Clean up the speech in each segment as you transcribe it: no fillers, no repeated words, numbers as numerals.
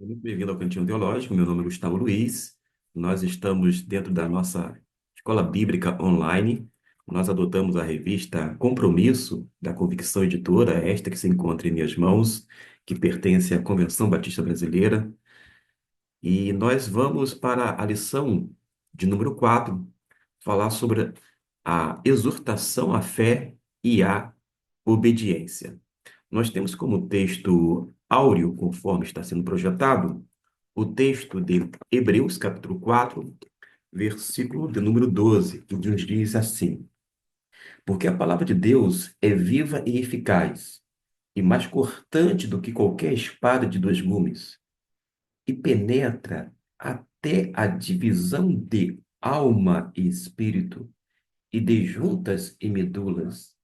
Muito bem-vindo ao Cantinho Teológico. Meu nome é Gustavo Luiz. Nós estamos dentro da nossa Escola Bíblica Online. Nós adotamos a revista Compromisso, da Convicção Editora, esta que se encontra em minhas mãos, que pertence à Convenção Batista Brasileira. E nós vamos para a lição de número 4, falar sobre a exortação à fé e à obediência. Nós temos como texto áureo, conforme está sendo projetado, o texto de Hebreus, capítulo 4, versículo de número 12, que nos diz assim: Porque a palavra de Deus é viva e eficaz, e mais cortante do que qualquer espada de dois gumes, e penetra até a divisão de alma e espírito, e de juntas e medulas,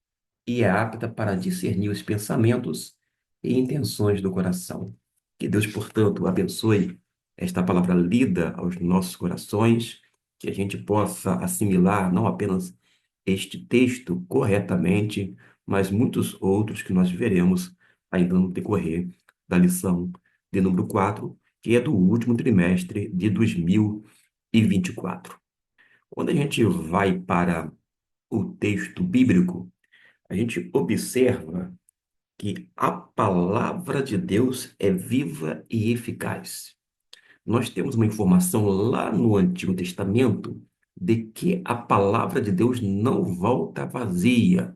e é apta para discernir os pensamentos e intenções do coração. Que Deus, portanto, abençoe esta palavra lida aos nossos corações, que a gente possa assimilar não apenas este texto corretamente, mas muitos outros que nós veremos ainda no decorrer da lição de número 4, que é do último trimestre de 2024. Quando a gente vai para o texto bíblico, a gente observa que a palavra de Deus é viva e eficaz. Nós temos uma informação lá no Antigo Testamento de que a palavra de Deus não volta vazia,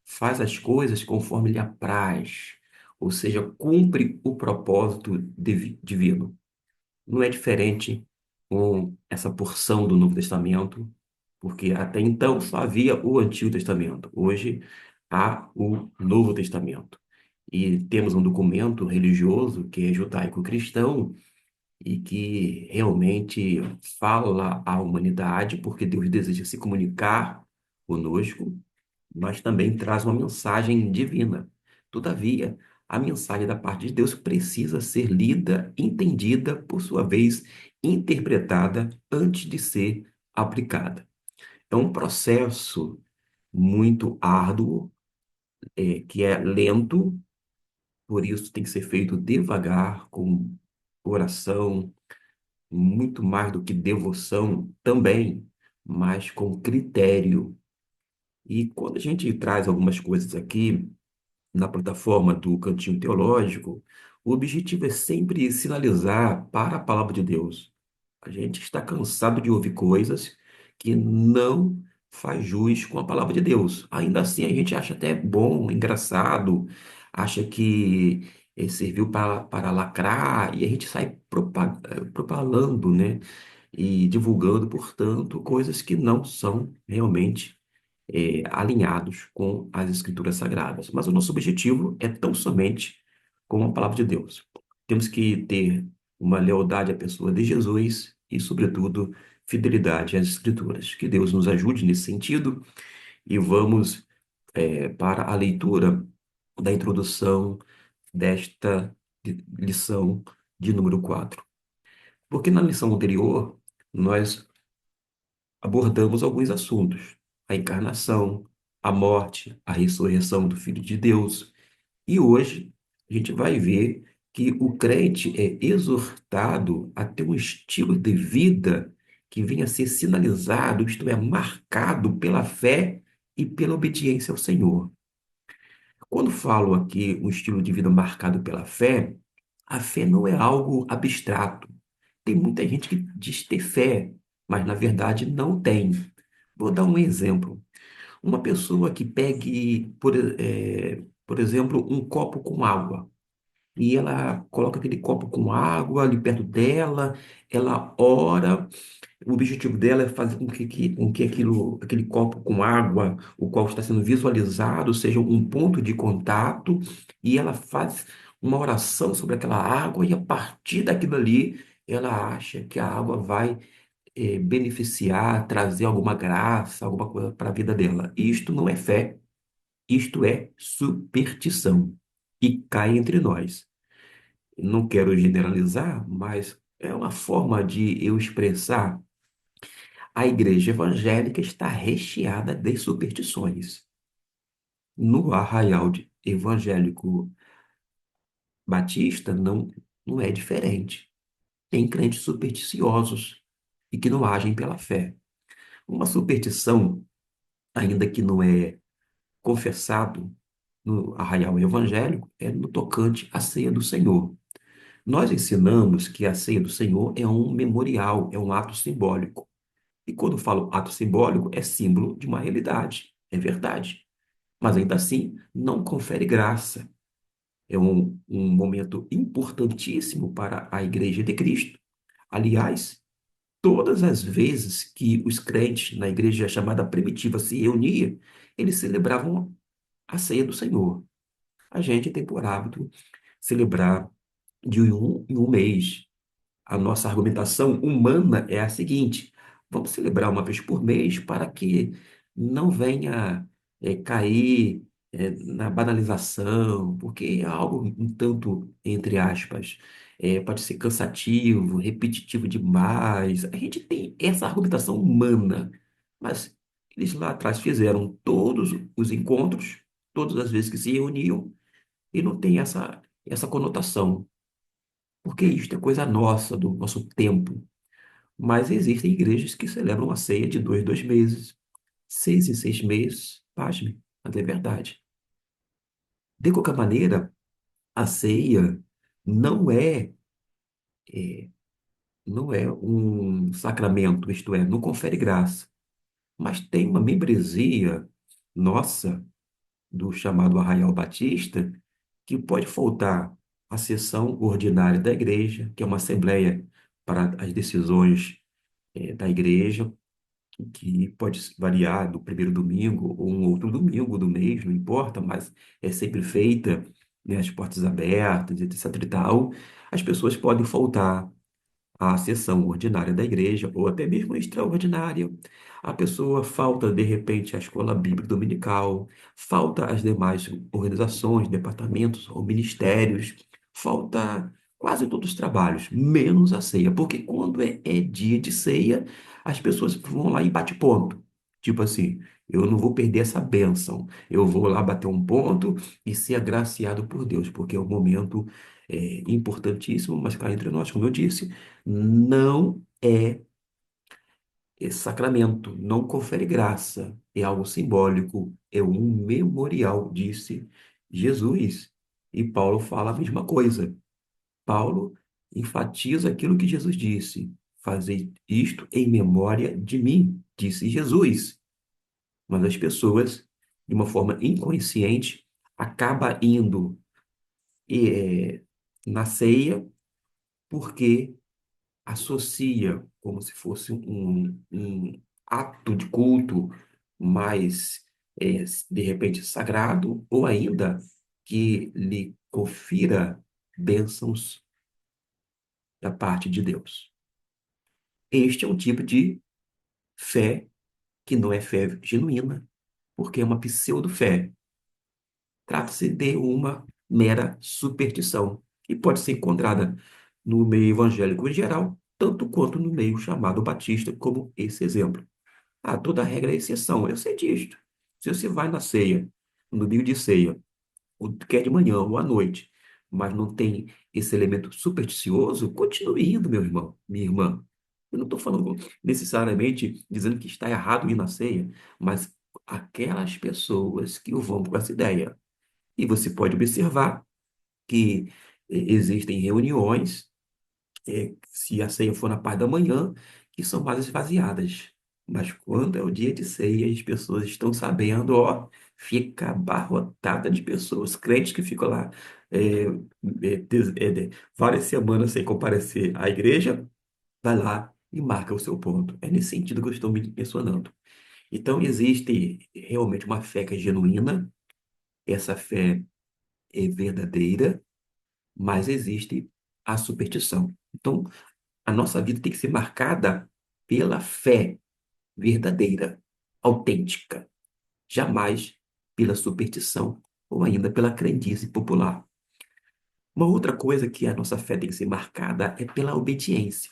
faz as coisas conforme lhe apraz, ou seja, cumpre o propósito divino. Não é diferente com essa porção do Novo Testamento, porque até então só havia o Antigo Testamento. Hoje há o Novo Testamento. E temos um documento religioso que é judaico-cristão e que realmente fala à humanidade, porque Deus deseja se comunicar conosco, mas também traz uma mensagem divina. Todavia, a mensagem da parte de Deus precisa ser lida, entendida, por sua vez, interpretada antes de ser aplicada. É um processo muito árduo, que é lento, por isso tem que ser feito devagar, com oração, muito mais do que devoção também, mas com critério. E quando a gente traz algumas coisas aqui na plataforma do Cantinho Teológico, o objetivo é sempre sinalizar para a palavra de Deus. A gente está cansado de ouvir coisas que não faz jus com a palavra de Deus. Ainda assim, a gente acha até bom, engraçado, acha que serviu para lacrar, e a gente sai propalando, né? E divulgando, portanto, coisas que não são realmente alinhados com as Escrituras Sagradas. Mas o nosso objetivo é tão somente com a palavra de Deus. Temos que ter uma lealdade à pessoa de Jesus e, sobretudo, fidelidade às Escrituras. Que Deus nos ajude nesse sentido e vamos para a leitura da introdução desta lição de número 4. Porque na lição anterior, nós abordamos alguns assuntos: a encarnação, a morte, a ressurreição do Filho de Deus. E hoje a gente vai ver que o crente é exortado a ter um estilo de vida que venha a ser sinalizado, isto é, marcado pela fé e pela obediência ao Senhor. Quando falo aqui um estilo de vida marcado pela fé, a fé não é algo abstrato. Tem muita gente que diz ter fé, mas na verdade não tem. Vou dar um exemplo. Uma pessoa que pegue, por exemplo, um copo com água, e ela coloca aquele copo com água ali perto dela, ela ora, o objetivo dela é fazer com que aquele copo com água, o qual está sendo visualizado, seja um ponto de contato, e ela faz uma oração sobre aquela água, e a partir daquilo ali, ela acha que a água vai beneficiar, trazer alguma graça, alguma coisa para a vida dela. Isto não é fé, isto é superstição. E cai entre nós. Não quero generalizar, mas é uma forma de eu expressar. A igreja evangélica está recheada de superstições. No evangélico batista, não. não é diferente. Tem crentes supersticiosos e que não agem pela fé. Uma superstição, ainda que não é confessado no arraial evangélico, é no tocante à ceia do Senhor. Nós ensinamos que a ceia do Senhor é um memorial, é um ato simbólico. E quando eu falo ato simbólico, é símbolo de uma realidade, é verdade. Mas ainda assim, não confere graça. É um momento importantíssimo para a Igreja de Cristo. Aliás, todas as vezes que os crentes na igreja chamada primitiva se reuniam, eles celebravam a ceia do Senhor. A gente tem por hábito celebrar de um em um mês. A nossa argumentação humana é a seguinte: vamos celebrar uma vez por mês para que não venha cair na banalização, porque é algo um tanto, entre aspas, pode ser cansativo, repetitivo demais. A gente tem essa argumentação humana, mas eles lá atrás fizeram todos os encontros, todas as vezes que se reuniam, e não tem essa conotação. Porque isto é coisa nossa, do nosso tempo. Mas existem igrejas que celebram a ceia de 2 em 2 meses, 6 em 6 meses. Pasme, mas é verdade. De qualquer maneira, a ceia não é, é, não é um sacramento, isto é, não confere graça. Mas tem uma membresia nossa, do chamado Arraial Batista, que pode faltar a sessão ordinária da igreja, que é uma assembleia para as decisões da igreja, que pode variar do primeiro domingo ou um outro domingo do mês, não importa, mas é sempre feita, né, as portas abertas, etc e tal. As pessoas podem faltar à sessão ordinária da igreja ou até mesmo extraordinária. A pessoa falta, de repente, à escola bíblica dominical, falta às demais organizações, departamentos ou ministérios, falta quase todos os trabalhos, menos a ceia, porque quando é dia de ceia, as pessoas vão lá e bate ponto. Tipo assim, eu não vou perder essa bênção, eu vou lá bater um ponto e ser agraciado por Deus, porque é um momento importantíssimo, mas cá entre nós, como eu disse, não é sacramento, não confere graça, é algo simbólico, é um memorial, disse Jesus. E Paulo fala a mesma coisa. Paulo enfatiza aquilo que Jesus disse: fazei isto em memória de mim, disse Jesus. Mas as pessoas, de uma forma inconsciente, acaba indo eh, na ceia porque associa como se fosse um ato de culto mais, de repente, sagrado, ou ainda que lhe confira bênçãos da parte de Deus. Este é um tipo de fé que não é fé genuína, porque é uma pseudo-fé. Trata-se de uma mera superstição, que pode ser encontrada no meio evangélico em geral, tanto quanto no meio chamado batista, como esse exemplo. Ah, toda regra é exceção, eu sei disto. Se você vai na ceia, no domingo de ceia, ou quer de manhã ou à noite, mas não tem esse elemento supersticioso, continue indo, meu irmão, minha irmã. Eu não estou falando necessariamente dizendo que está errado ir na ceia, mas aquelas pessoas que vão com essa ideia. E você pode observar que existem reuniões, se a ceia for na parte da manhã, que são mais esvaziadas. Mas quando é o dia de ceia, as pessoas estão sabendo, ó, fica abarrotada de pessoas, crentes que ficam lá é, várias semanas sem comparecer à igreja, vai lá e marca o seu ponto. É nesse sentido que eu estou me mencionando. Então, existe realmente uma fé que é genuína, essa fé é verdadeira, mas existe a superstição. Então, a nossa vida tem que ser marcada pela fé verdadeira, autêntica, jamais pela superstição ou ainda pela crendice popular. Uma outra coisa que a nossa fé tem que ser marcada é pela obediência.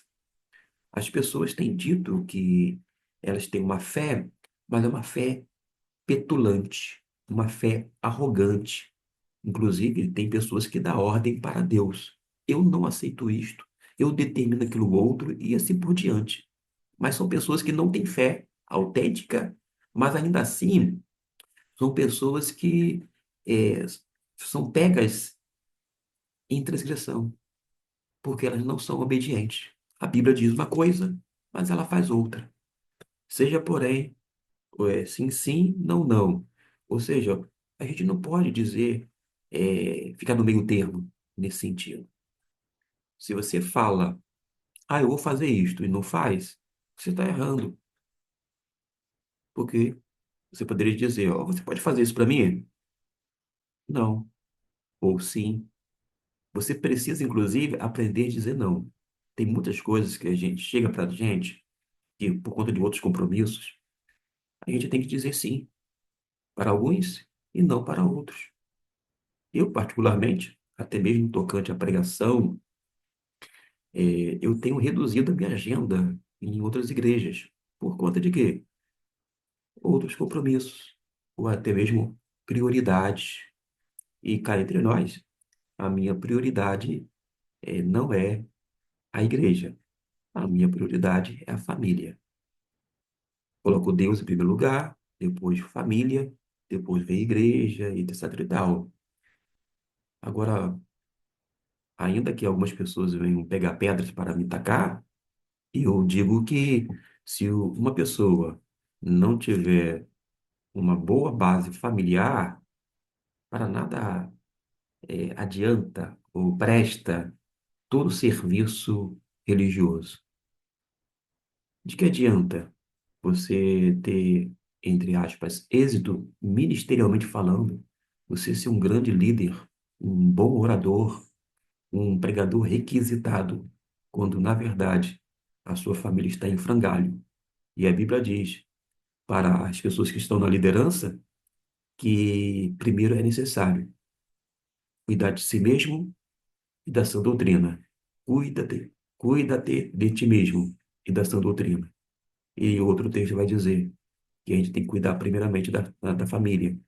As pessoas têm dito que elas têm uma fé, mas é uma fé petulante, uma fé arrogante. Inclusive, tem pessoas que dão ordem para Deus. eu não aceito isto, eu determino aquilo outro e assim por diante. Mas são pessoas que não têm fé autêntica, mas ainda assim são pessoas que é, são pegas em transgressão, porque elas não são obedientes. A Bíblia diz uma coisa, mas ela faz outra. Seja, porém, sim, sim, não, não. Ou seja, a gente não pode dizer, ficar no meio termo nesse sentido. Se você fala, eu vou fazer isto e não faz, você está errando. Porque você poderia dizer, você pode fazer isso para mim? Não. Ou sim. Você precisa, inclusive, aprender a dizer não. Tem muitas coisas que a gente chega para a gente, que por conta de outros compromissos, a gente tem que dizer sim para alguns e não para outros. Eu, particularmente, até mesmo tocante à pregação, eu tenho reduzido a minha agenda em outras igrejas. Por conta de quê? Outros compromissos, ou até mesmo prioridades. E cá entre nós, a minha prioridade não é a igreja. A minha prioridade é a família. Coloco Deus em primeiro lugar, depois família, depois vem igreja e etc e tal. Agora, ainda que algumas pessoas venham pegar pedras para me tacar, eu digo que se uma pessoa não tiver uma boa base familiar, para nada adianta ou presta todo serviço religioso. De que adianta você ter, entre aspas, êxito ministerialmente falando, você ser um grande líder, um bom orador, um pregador requisitado, quando, na verdade, a sua família está em frangalho? E a Bíblia diz para as pessoas que estão na liderança que primeiro é necessário cuidar de si mesmo e da sua doutrina. Cuida-te de ti mesmo e da sua doutrina. E o outro texto vai dizer que a gente tem que cuidar primeiramente da família,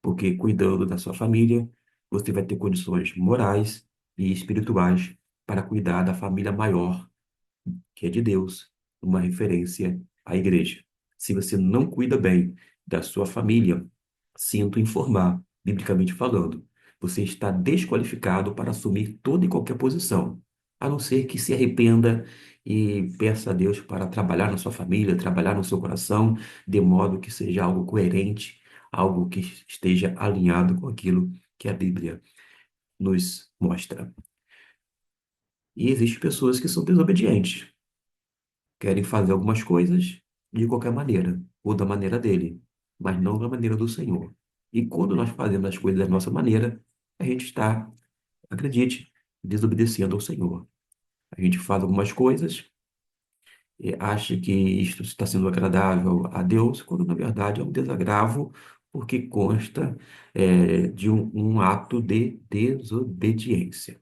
porque cuidando da sua família, você vai ter condições morais e espirituais para cuidar da família maior, que é de Deus, uma referência à igreja. Se você não cuida bem da sua família, sinto informar, biblicamente falando, você está desqualificado para assumir toda e qualquer posição, a não ser que se arrependa e peça a Deus para trabalhar na sua família, trabalhar no seu coração, de modo que seja algo coerente, algo que esteja alinhado com aquilo que a Bíblia nos mostra. E existem pessoas que são desobedientes, querem fazer algumas coisas de qualquer maneira, ou da maneira dele, mas não da maneira do Senhor. E quando nós fazemos as coisas da nossa maneira, a gente está, acredite, desobedecendo ao Senhor. A gente faz algumas coisas e acha que isto está sendo agradável a Deus, quando na verdade é um desagravo, porque consta, de um ato de desobediência.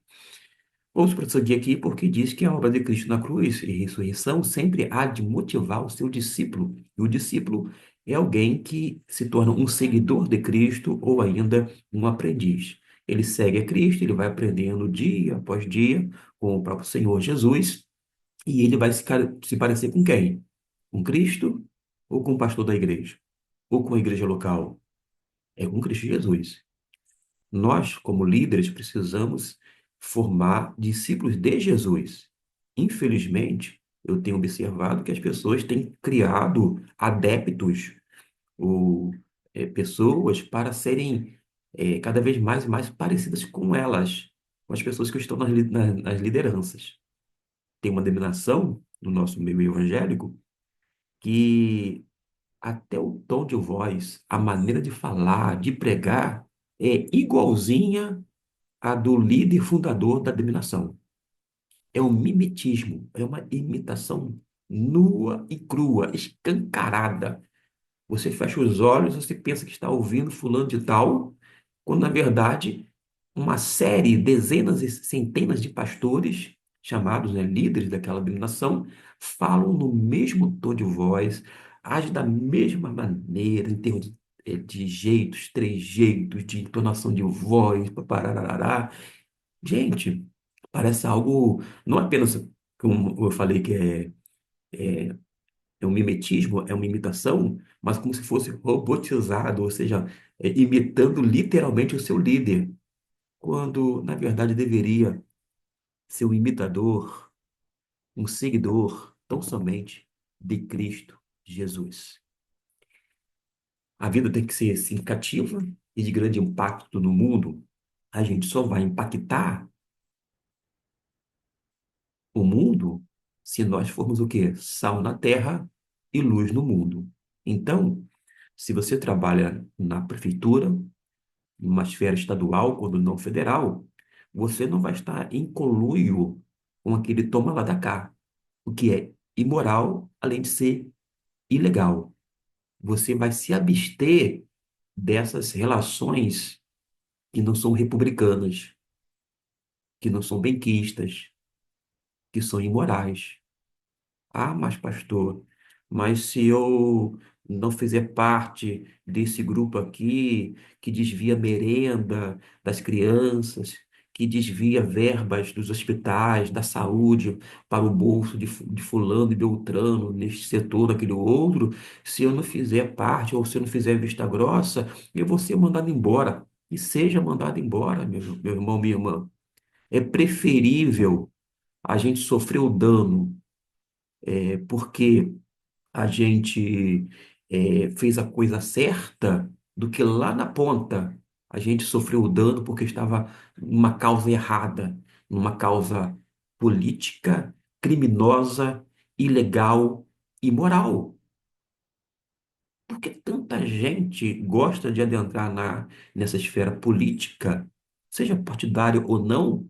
Vamos prosseguir aqui porque diz que a obra de Cristo na cruz e ressurreição sempre há de motivar o seu discípulo. E o discípulo é alguém que se torna um seguidor de Cristo ou ainda um aprendiz. Ele segue a Cristo, ele vai aprendendo dia após dia com o próprio Senhor Jesus e ele vai se parecer com quem? Com Cristo ou com o pastor da igreja? Ou com a igreja local? É com Cristo Jesus. Nós, como líderes, precisamos formar discípulos de Jesus. Infelizmente, eu tenho observado que as pessoas têm criado adeptos ou pessoas para serem cada vez mais e mais parecidas com elas, com as pessoas que estão nas lideranças. Tem uma denominação no nosso meio evangélico que até o tom de voz, a maneira de falar, de pregar, é igualzinha a do líder fundador da denominação. É um mimetismo, é uma imitação nua e crua, escancarada. Você fecha os olhos, você pensa que está ouvindo fulano de tal, quando na verdade uma série, dezenas e centenas de pastores, chamados, né, líderes daquela denominação, falam no mesmo tom de voz, agem da mesma maneira, em termos de jeitos, trejeitos, de entonação de voz, parará. Gente, Parece algo, não apenas, como eu falei, que é um mimetismo, é uma imitação, mas como se fosse robotizado, ou seja, imitando literalmente o seu líder, quando na verdade deveria ser um imitador, um seguidor, tão somente de Cristo Jesus. A vida tem que ser significativa e de grande impacto no mundo. A gente só vai impactar o mundo se nós formos o quê? Sal na terra e luz no mundo. Então, se você trabalha na prefeitura, numa esfera estadual, quando não federal, você não vai estar em conluio com aquele toma lá da cá, o que é imoral, além de ser ilegal. Você vai se abster dessas relações que não são republicanas, que não são benquistas, que são imorais. Ah, mas pastor, mas se eu não fizer parte desse grupo aqui que desvia merenda das crianças, que desvia verbas dos hospitais, da saúde para o bolso de fulano e beltrano, neste setor, naquele outro, se eu não fizer parte ou se eu não fizer vista grossa, eu vou ser mandado embora. E seja mandado embora, meu irmão, minha irmã. É preferível a gente sofrer o dano porque a gente fez a coisa certa do que lá na ponta a gente sofreu o dano porque estava numa causa errada, numa causa política, criminosa, ilegal, imoral. Porque tanta gente gosta de adentrar nessa esfera política, seja partidário ou não,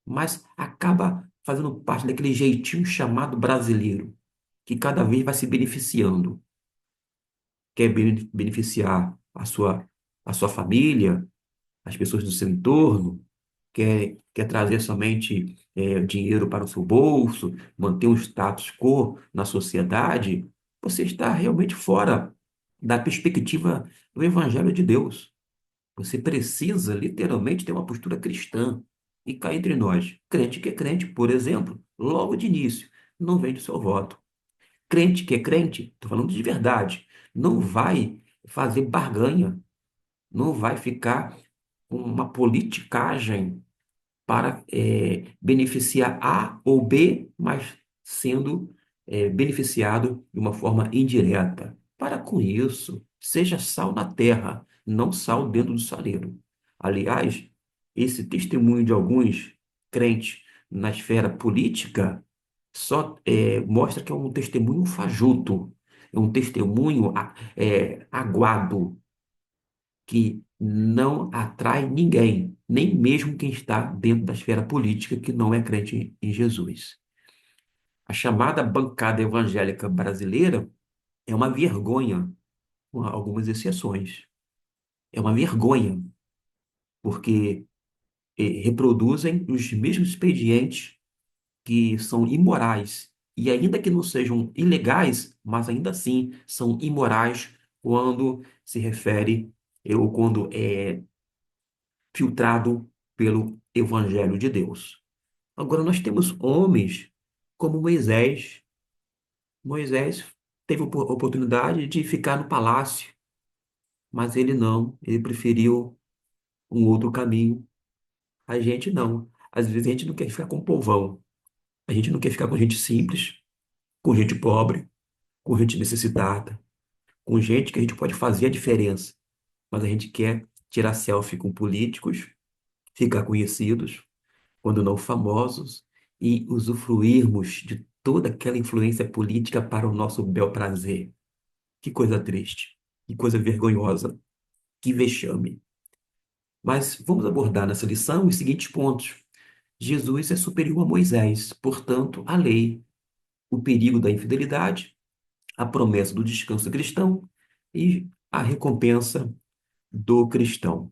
mas acaba fazendo parte daquele jeitinho chamado brasileiro, que cada vez vai se beneficiando. Quer beneficiar a sua família, as pessoas do seu entorno, quer trazer somente dinheiro para o seu bolso, manter um status quo na sociedade, você está realmente fora da perspectiva do Evangelho de Deus. Você precisa literalmente ter uma postura cristã. E cá entre nós, crente que é crente, por exemplo, logo de início, não vende o seu voto. Crente que é crente, estou falando de verdade, não vai fazer barganha, não vai ficar com uma politicagem para beneficiar A ou B, mas sendo beneficiado de uma forma indireta. Para com isso, seja sal na terra, não sal dentro do saleiro. Aliás, esse testemunho de alguns crentes na esfera política só mostra que é um testemunho fajuto, é um testemunho aguado, que não atrai ninguém, nem mesmo quem está dentro da esfera política que não é crente em Jesus. A chamada bancada evangélica brasileira é uma vergonha, com algumas exceções. É uma vergonha, porque reproduzem os mesmos expedientes que são imorais, e ainda que não sejam ilegais, mas ainda assim são imorais quando se refere, ou quando é filtrado pelo Evangelho de Deus. Agora, nós temos homens como Moisés. Moisés teve a oportunidade de ficar no palácio, mas ele não, ele preferiu um outro caminho. A gente não. Às vezes a gente não quer ficar com o povão, a gente não quer ficar com gente simples, com gente pobre, com gente necessitada, com gente que a gente pode fazer a diferença, mas a gente quer tirar selfie com políticos, ficar conhecidos, quando não famosos, e usufruirmos de toda aquela influência política para o nosso bel prazer. Que coisa triste, que coisa vergonhosa, que vexame. Mas vamos abordar nessa lição os seguintes pontos. Jesus é superior a Moisés, portanto, a lei, o perigo da infidelidade, a promessa do descanso cristão e a recompensa do cristão.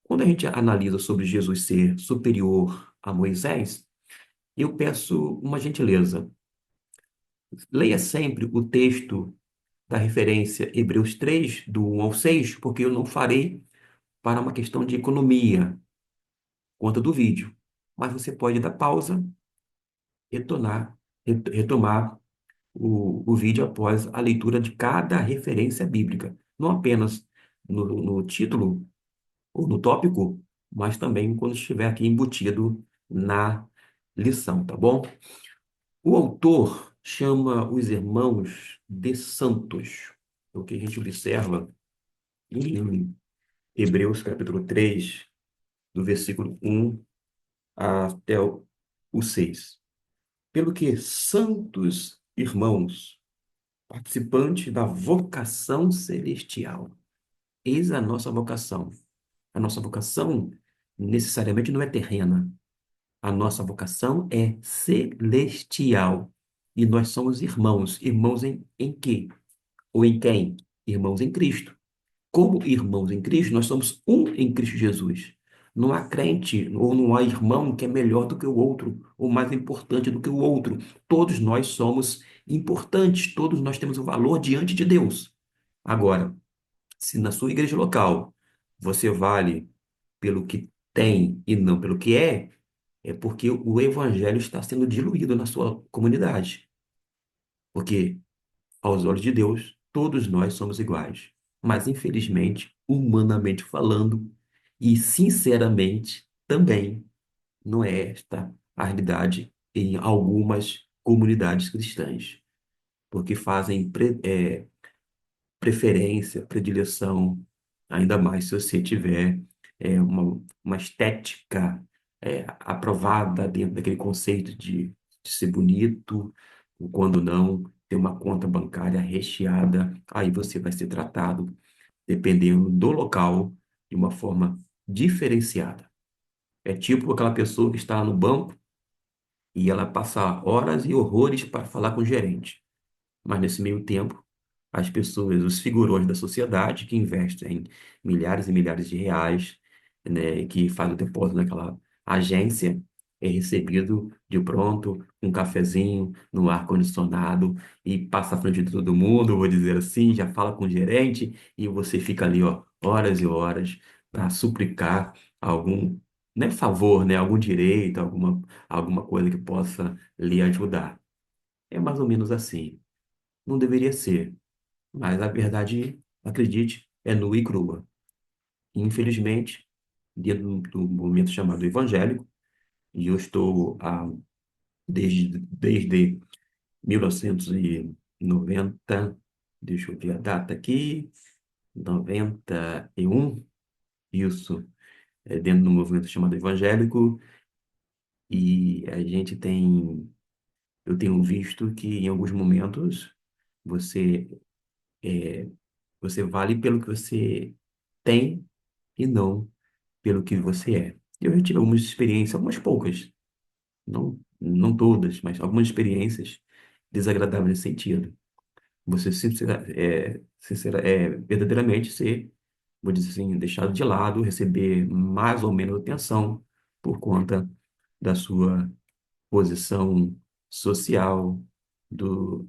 Quando a gente analisa sobre Jesus ser superior a Moisés, eu peço uma gentileza. Leia sempre o texto da referência Hebreus 3 do 1 ao 6, porque eu não farei para uma questão de economia, conta do vídeo. mas você pode dar pausa, retomar o vídeo após a leitura de cada referência bíblica, não apenas no título ou no tópico, mas também quando estiver aqui embutido na lição, tá bom? O autor chama os irmãos de santos, o que a gente observa em Hebreus capítulo 3 do versículo 1 até o 6. Pelo que santos irmãos, participantes da vocação celestial. Eis a nossa vocação. A nossa vocação necessariamente não é terrena. A nossa vocação é celestial. E nós somos irmãos. Irmãos em quê? Ou em quem? Irmãos em Cristo. Como irmãos em Cristo, nós somos um em Cristo Jesus. Não há crente ou não há irmão que é melhor do que o outro, ou mais importante do que o outro. Todos nós somos importantes, todos nós temos um valor diante de Deus. Agora, se na sua igreja local você vale pelo que tem e não pelo que é porque o evangelho está sendo diluído na sua comunidade. Porque aos olhos de Deus, todos nós somos iguais. Mas, infelizmente, humanamente falando, e sinceramente, também não é esta a realidade em algumas comunidades cristãs. Porque fazem preferência, predileção, ainda mais se você tiver uma estética aprovada dentro daquele conceito de ser bonito, ou quando não, ter uma conta bancária recheada, aí você vai ser tratado, dependendo do local, de uma forma diferenciada. É tipo aquela pessoa que está no banco e ela passa horas e horrores para falar com o gerente. Mas nesse meio tempo, as pessoas, os figurões da sociedade que investem milhares e milhares de reais, né, que faz o depósito naquela agência, é recebido de pronto, um cafezinho no ar-condicionado e passa à frente de todo mundo, vou dizer assim, já fala com o gerente e você fica ali, ó, horas e horas para suplicar algum, não é favor, né, algum direito, alguma coisa que possa lhe ajudar. É mais ou menos assim. Não deveria ser, mas a verdade, acredite, é nua e crua. Infelizmente, dentro do movimento chamado evangélico, e eu estou desde 1990, deixa eu ver a data aqui, 91, isso, dentro do movimento chamado evangélico, e eu tenho visto que em alguns momentos você é, você vale pelo que você tem e não pelo que você é. Eu já tive algumas experiências, algumas poucas, não todas, mas algumas experiências desagradáveis nesse sentido. Você verdadeiramente ser, vou dizer assim, deixado de lado, receber mais ou menos atenção por conta da sua posição social, do,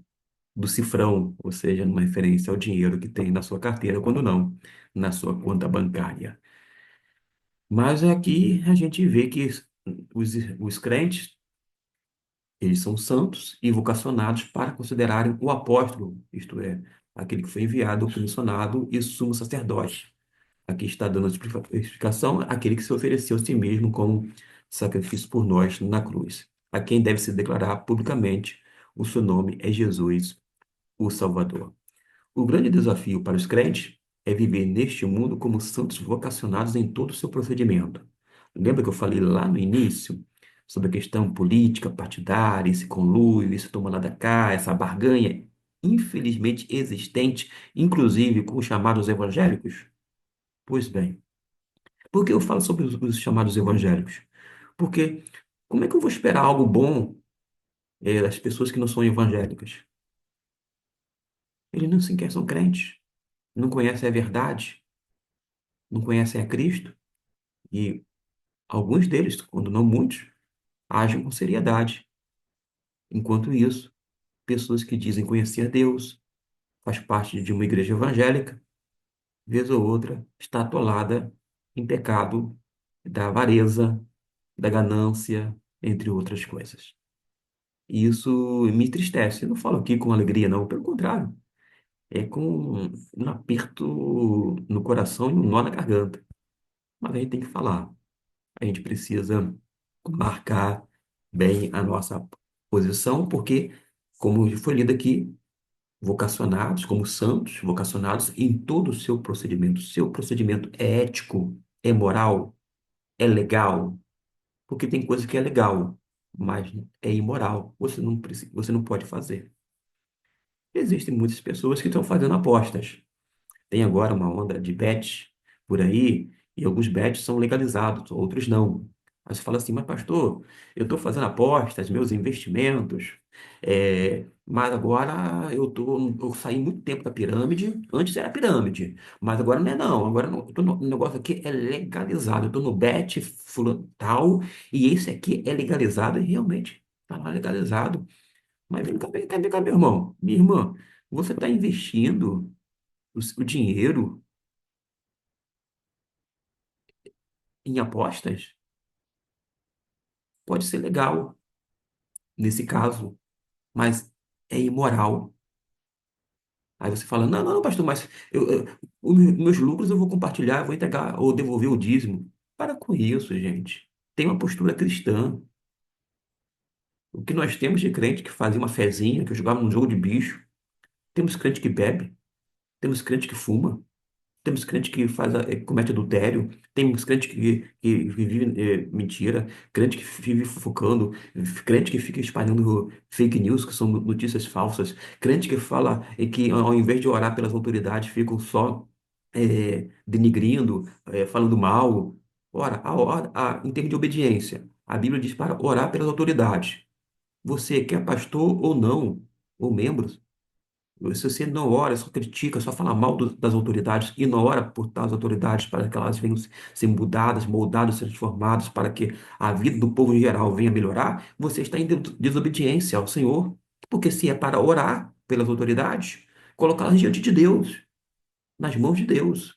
do cifrão, ou seja, numa referência ao dinheiro que tem na sua carteira, quando não, na sua conta bancária. Mas aqui a gente vê que os crentes, eles são santos e vocacionados para considerarem o apóstolo, isto é, aquele que foi enviado, o comissionado e sumo sacerdote. Aqui está dando a explicação, aquele que se ofereceu a si mesmo como sacrifício por nós na cruz. A quem deve se declarar publicamente o seu nome é Jesus, o Salvador. O grande desafio para os crentes é viver neste mundo como santos vocacionados em todo o seu procedimento. Lembra que eu falei lá no início sobre a questão política, partidária, esse conluio, esse toma lá da cá, essa barganha, infelizmente existente, inclusive com os chamados evangélicos? Pois bem, por que eu falo sobre os chamados evangélicos? Porque como é que eu vou esperar algo bom das pessoas que não são evangélicas? Eles não sequer são crentes, não conhecem a verdade, não conhecem a Cristo e alguns deles, quando não muitos, agem com seriedade. Enquanto isso, pessoas que dizem conhecer a Deus, faz parte de uma igreja evangélica, vez ou outra, está atolada em pecado da avareza, da ganância, entre outras coisas. E isso me entristece. Eu não falo aqui com alegria, não, pelo contrário, é com um aperto no coração e um nó na garganta. Mas a gente tem que falar. A gente precisa marcar bem a nossa posição, porque, como foi lido aqui, vocacionados como santos, vocacionados em todo o seu procedimento. Seu procedimento é ético, é moral, é legal, porque tem coisa que é legal, mas é imoral. Você não pode fazer. Existem muitas pessoas que estão fazendo apostas. Tem agora uma onda de bets por aí, e alguns bets são legalizados, outros não. Aí você fala assim, mas pastor, eu estou fazendo apostas, meus investimentos, mas agora eu saí muito tempo da pirâmide, antes era pirâmide, mas agora não é não, agora não, o negócio aqui é legalizado, eu estou no bet fulano tal, e esse aqui é legalizado, e realmente está lá legalizado. Mas vem cá, meu irmão, minha irmã, você está investindo o dinheiro em apostas? Pode ser legal nesse caso, mas é imoral. Aí você fala, não, não, pastor, mas os meus lucros eu vou compartilhar, eu vou entregar ou devolver o dízimo. Para com isso, gente. Tem uma postura cristã. O que nós temos de crente que fazia uma fezinha, que jogava num jogo de bicho. Temos crente que bebe, temos crente que fuma. Temos crente que comete adultério, temos crente que vive mentira, crente que vive fofocando, crente que fica espalhando fake news, que são notícias falsas, crente que fala que ao invés de orar pelas autoridades, ficam só denigrindo, falando mal. Ora, em termos de obediência, a Bíblia diz para orar pelas autoridades. Você quer pastor ou não, ou membros? Se você não ora, só critica, só fala mal das autoridades e não ora por tais autoridades para que elas venham ser mudadas, moldadas, transformadas, para que a vida do povo em geral venha melhorar, você está em desobediência ao Senhor. Porque se é para orar pelas autoridades, colocá-las diante de Deus, nas mãos de Deus,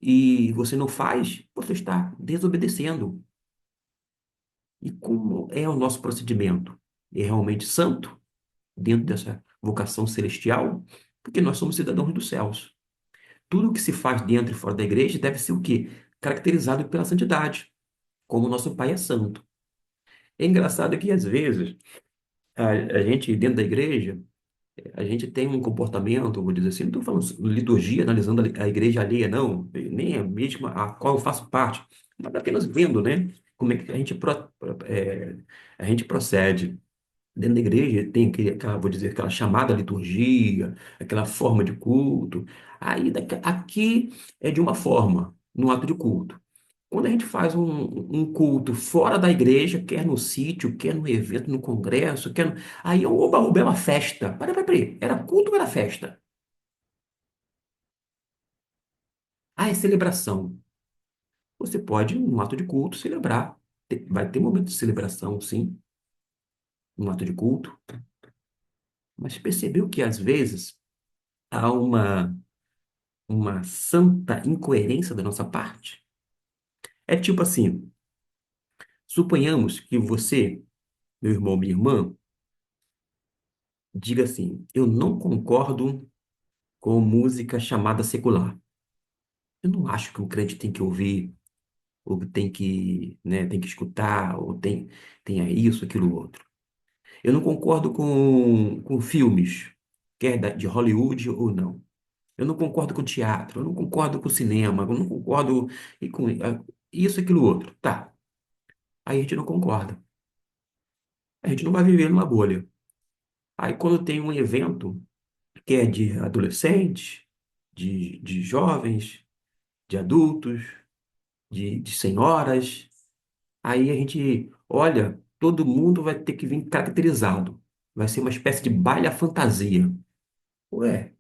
e você não faz, você está desobedecendo. E como é o nosso procedimento? É realmente santo dentro dessa vocação celestial? Porque nós somos cidadãos dos céus. Tudo que se faz dentro e fora da igreja deve ser o quê? Caracterizado pela santidade, como o nosso Pai é santo. É engraçado que, às vezes, a gente, dentro da igreja, a gente tem um comportamento, vou dizer assim, não estou falando liturgia, analisando a igreja alheia, não, nem a mesma a qual eu faço parte, mas apenas vendo, né, como é que a gente procede. Dentro da igreja tem aquela, vou dizer, aquela chamada liturgia, aquela forma de culto. Aí aqui é de uma forma, no ato de culto. Quando a gente faz um culto fora da igreja, quer no sítio, quer no evento, no congresso, aí é um oba-oba, é uma festa. Peraí. Era culto ou era festa? Ah, é celebração. Você pode, num ato de culto, celebrar. Vai ter momento de celebração, sim, num ato de culto. Mas percebeu que, às vezes, há uma santa incoerência da nossa parte? É tipo assim, suponhamos que você, meu irmão, minha irmã, diga assim, eu não concordo com música chamada secular. Eu não acho que o crente tem que ouvir, ou tem que, né, tem que escutar, ou tenha isso, aquilo, outro. Eu não concordo com filmes, quer de Hollywood ou não. Eu não concordo com teatro, eu não concordo com cinema, eu não concordo com isso, aquilo, outro. Tá, aí a gente não concorda. A gente não vai viver numa bolha. Aí quando tem um evento que é de adolescentes, de jovens, de adultos, de senhoras, aí a gente, olha, todo mundo vai ter que vir caracterizado. Vai ser uma espécie de baile à fantasia. Ué,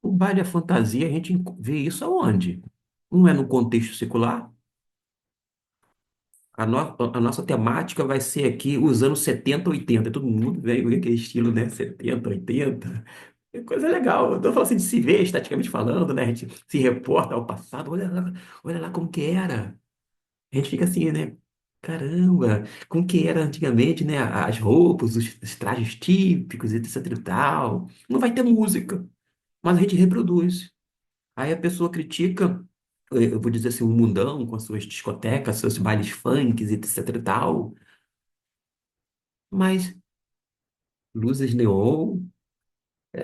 o baile à fantasia a gente vê isso aonde? Não é no contexto secular? A nossa temática vai ser aqui os anos 70, 80. Todo mundo vem com aquele estilo, né? 70, 80. É coisa legal. Eu tô falando assim de se ver, esteticamente falando, né? A gente se reporta ao passado. Olha lá como que era. A gente fica assim, né? Caramba, como que era antigamente, né? As roupas, os trajes típicos, etc e tal. Não vai ter música, mas a gente reproduz. Aí a pessoa critica, eu vou dizer assim, o mundão com as suas discotecas, seus bailes funks, etc e tal. Mas luzes neon,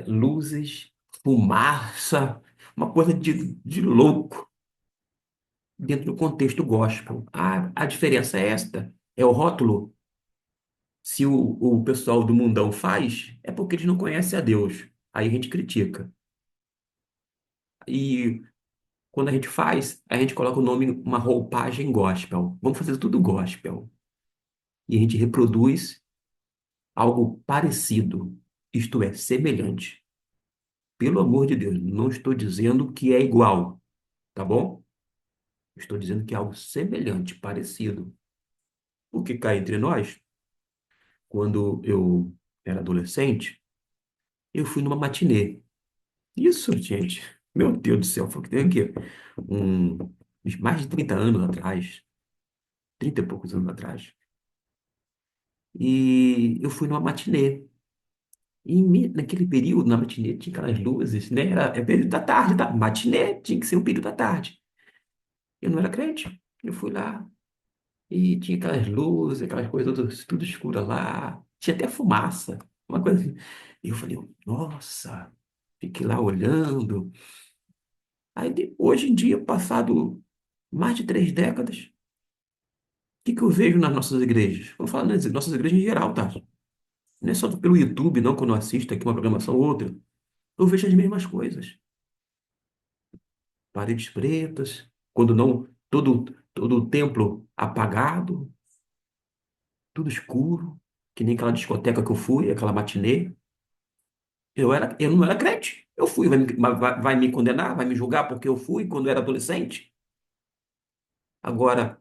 luzes, fumaça, uma coisa de louco dentro do contexto gospel. A diferença é esta, é o rótulo. Se o pessoal do mundão faz, é porque eles não conhecem a Deus. Aí a gente critica. E quando a gente faz, a gente coloca o nome, uma roupagem gospel. Vamos fazer tudo gospel. E a gente reproduz algo parecido, isto é, semelhante. Pelo amor de Deus, não estou dizendo que é igual, tá bom? Estou dizendo que é algo semelhante, parecido. Porque cá entre nós, quando eu era adolescente, eu fui numa matinê. Isso, gente. Meu Deus do céu, foi que tem aqui um, mais de 30 anos atrás, 30 e poucos anos atrás. E eu fui numa matinê. E naquele período, na matinê, tinha aquelas luzes, né? É período da tarde, tá? Matinê tinha que ser um período da tarde. Eu não era crente. Eu fui lá e tinha aquelas luzes, aquelas coisas tudo escuras lá. Tinha até fumaça, uma coisa assim. E eu falei, nossa, fiquei lá olhando. Aí, hoje em dia, passado mais de 3 décadas, o que que eu vejo nas nossas igrejas? Vou falar nas nossas igrejas em geral, tá? Não é só pelo YouTube, não, quando eu assisto aqui uma programação ou outra. Eu vejo as mesmas coisas. Paredes pretas, quando não, todo o templo apagado, tudo escuro, que nem aquela discoteca que eu fui, aquela matinê. Eu não era crente. Eu fui, vai me condenar, vai me julgar porque eu fui quando era adolescente? Agora,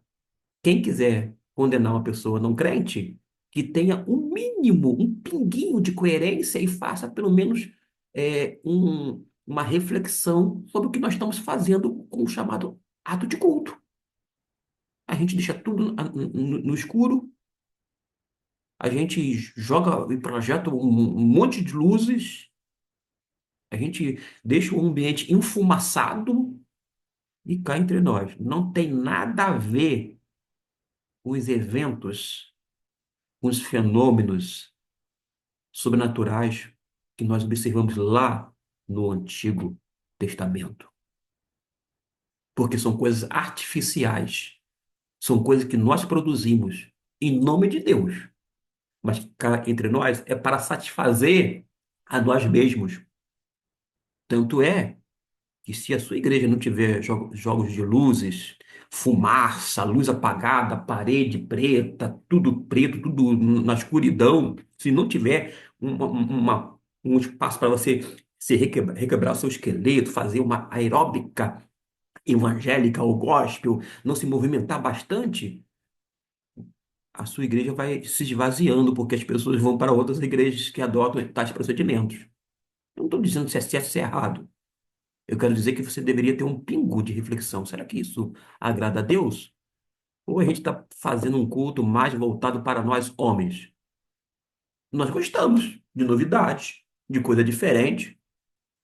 quem quiser condenar uma pessoa não crente, que tenha um mínimo, um pinguinho de coerência e faça pelo menos uma reflexão sobre o que nós estamos fazendo com o chamado ato de culto. A gente deixa tudo no escuro, a gente joga e projeta um monte de luzes, a gente deixa o ambiente enfumaçado e cá entre nós. Não tem nada a ver com os eventos, com os fenômenos sobrenaturais que nós observamos lá no Antigo Testamento. Porque são coisas artificiais, são coisas que nós produzimos em nome de Deus, mas que cá entre nós é para satisfazer a nós mesmos. Tanto é que se a sua igreja não tiver jogos de luzes, fumaça, luz apagada, parede preta, tudo preto, tudo na escuridão, se não tiver um espaço para você requebrar seu esqueleto, fazer uma aeróbica evangélica ou gospel, não se movimentar bastante, a sua igreja vai se esvaziando, porque as pessoas vão para outras igrejas que adotam tais procedimentos. Eu não estou dizendo se é certo ou se é errado. Eu quero dizer que você deveria ter um pingo de reflexão. Será que isso agrada a Deus? Ou a gente está fazendo um culto mais voltado para nós homens? Nós gostamos de novidades, de coisa diferente.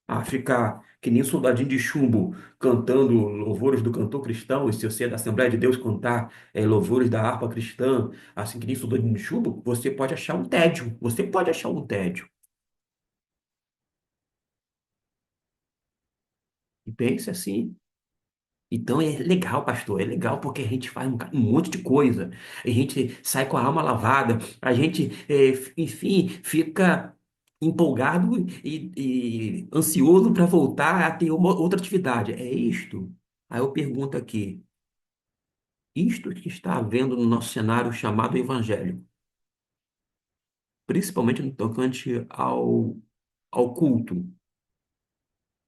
Ah, ficar que nem soldadinho de chumbo cantando louvores do cantor cristão, e se você é da Assembleia de Deus cantar louvores da harpa cristã, assim que nem soldadinho de chumbo, você pode achar um tédio. Você pode achar um tédio. E pense assim. Então é legal, pastor, é legal porque a gente faz um monte de coisa, a gente sai com a alma lavada, a gente, enfim, fica empolgado e ansioso para voltar a ter uma outra atividade. É isto? Aí eu pergunto aqui, isto que está havendo no nosso cenário chamado evangelho, principalmente no tocante ao culto,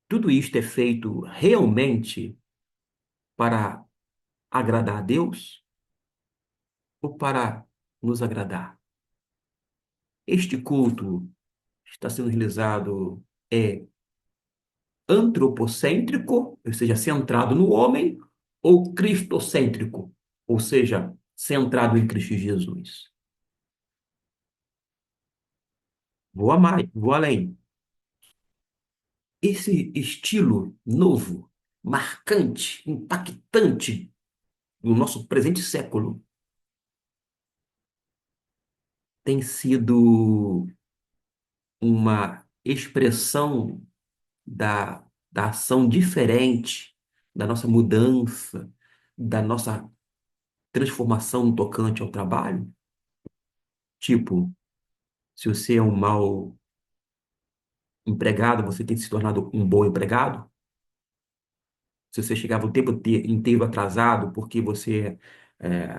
tudo isto é feito realmente para agradar a Deus ou para nos agradar? Este culto está sendo realizado é antropocêntrico, ou seja, centrado no homem, ou cristocêntrico, ou seja, centrado em Cristo Jesus? Vou a mais, vou além. Esse estilo novo, marcante, impactante do nosso presente século tem sido uma expressão da ação diferente, da nossa mudança, da nossa transformação no tocante ao trabalho. Tipo, se você é um mau empregado, você tem se tornado um bom empregado. Se você chegava o tempo inteiro atrasado porque você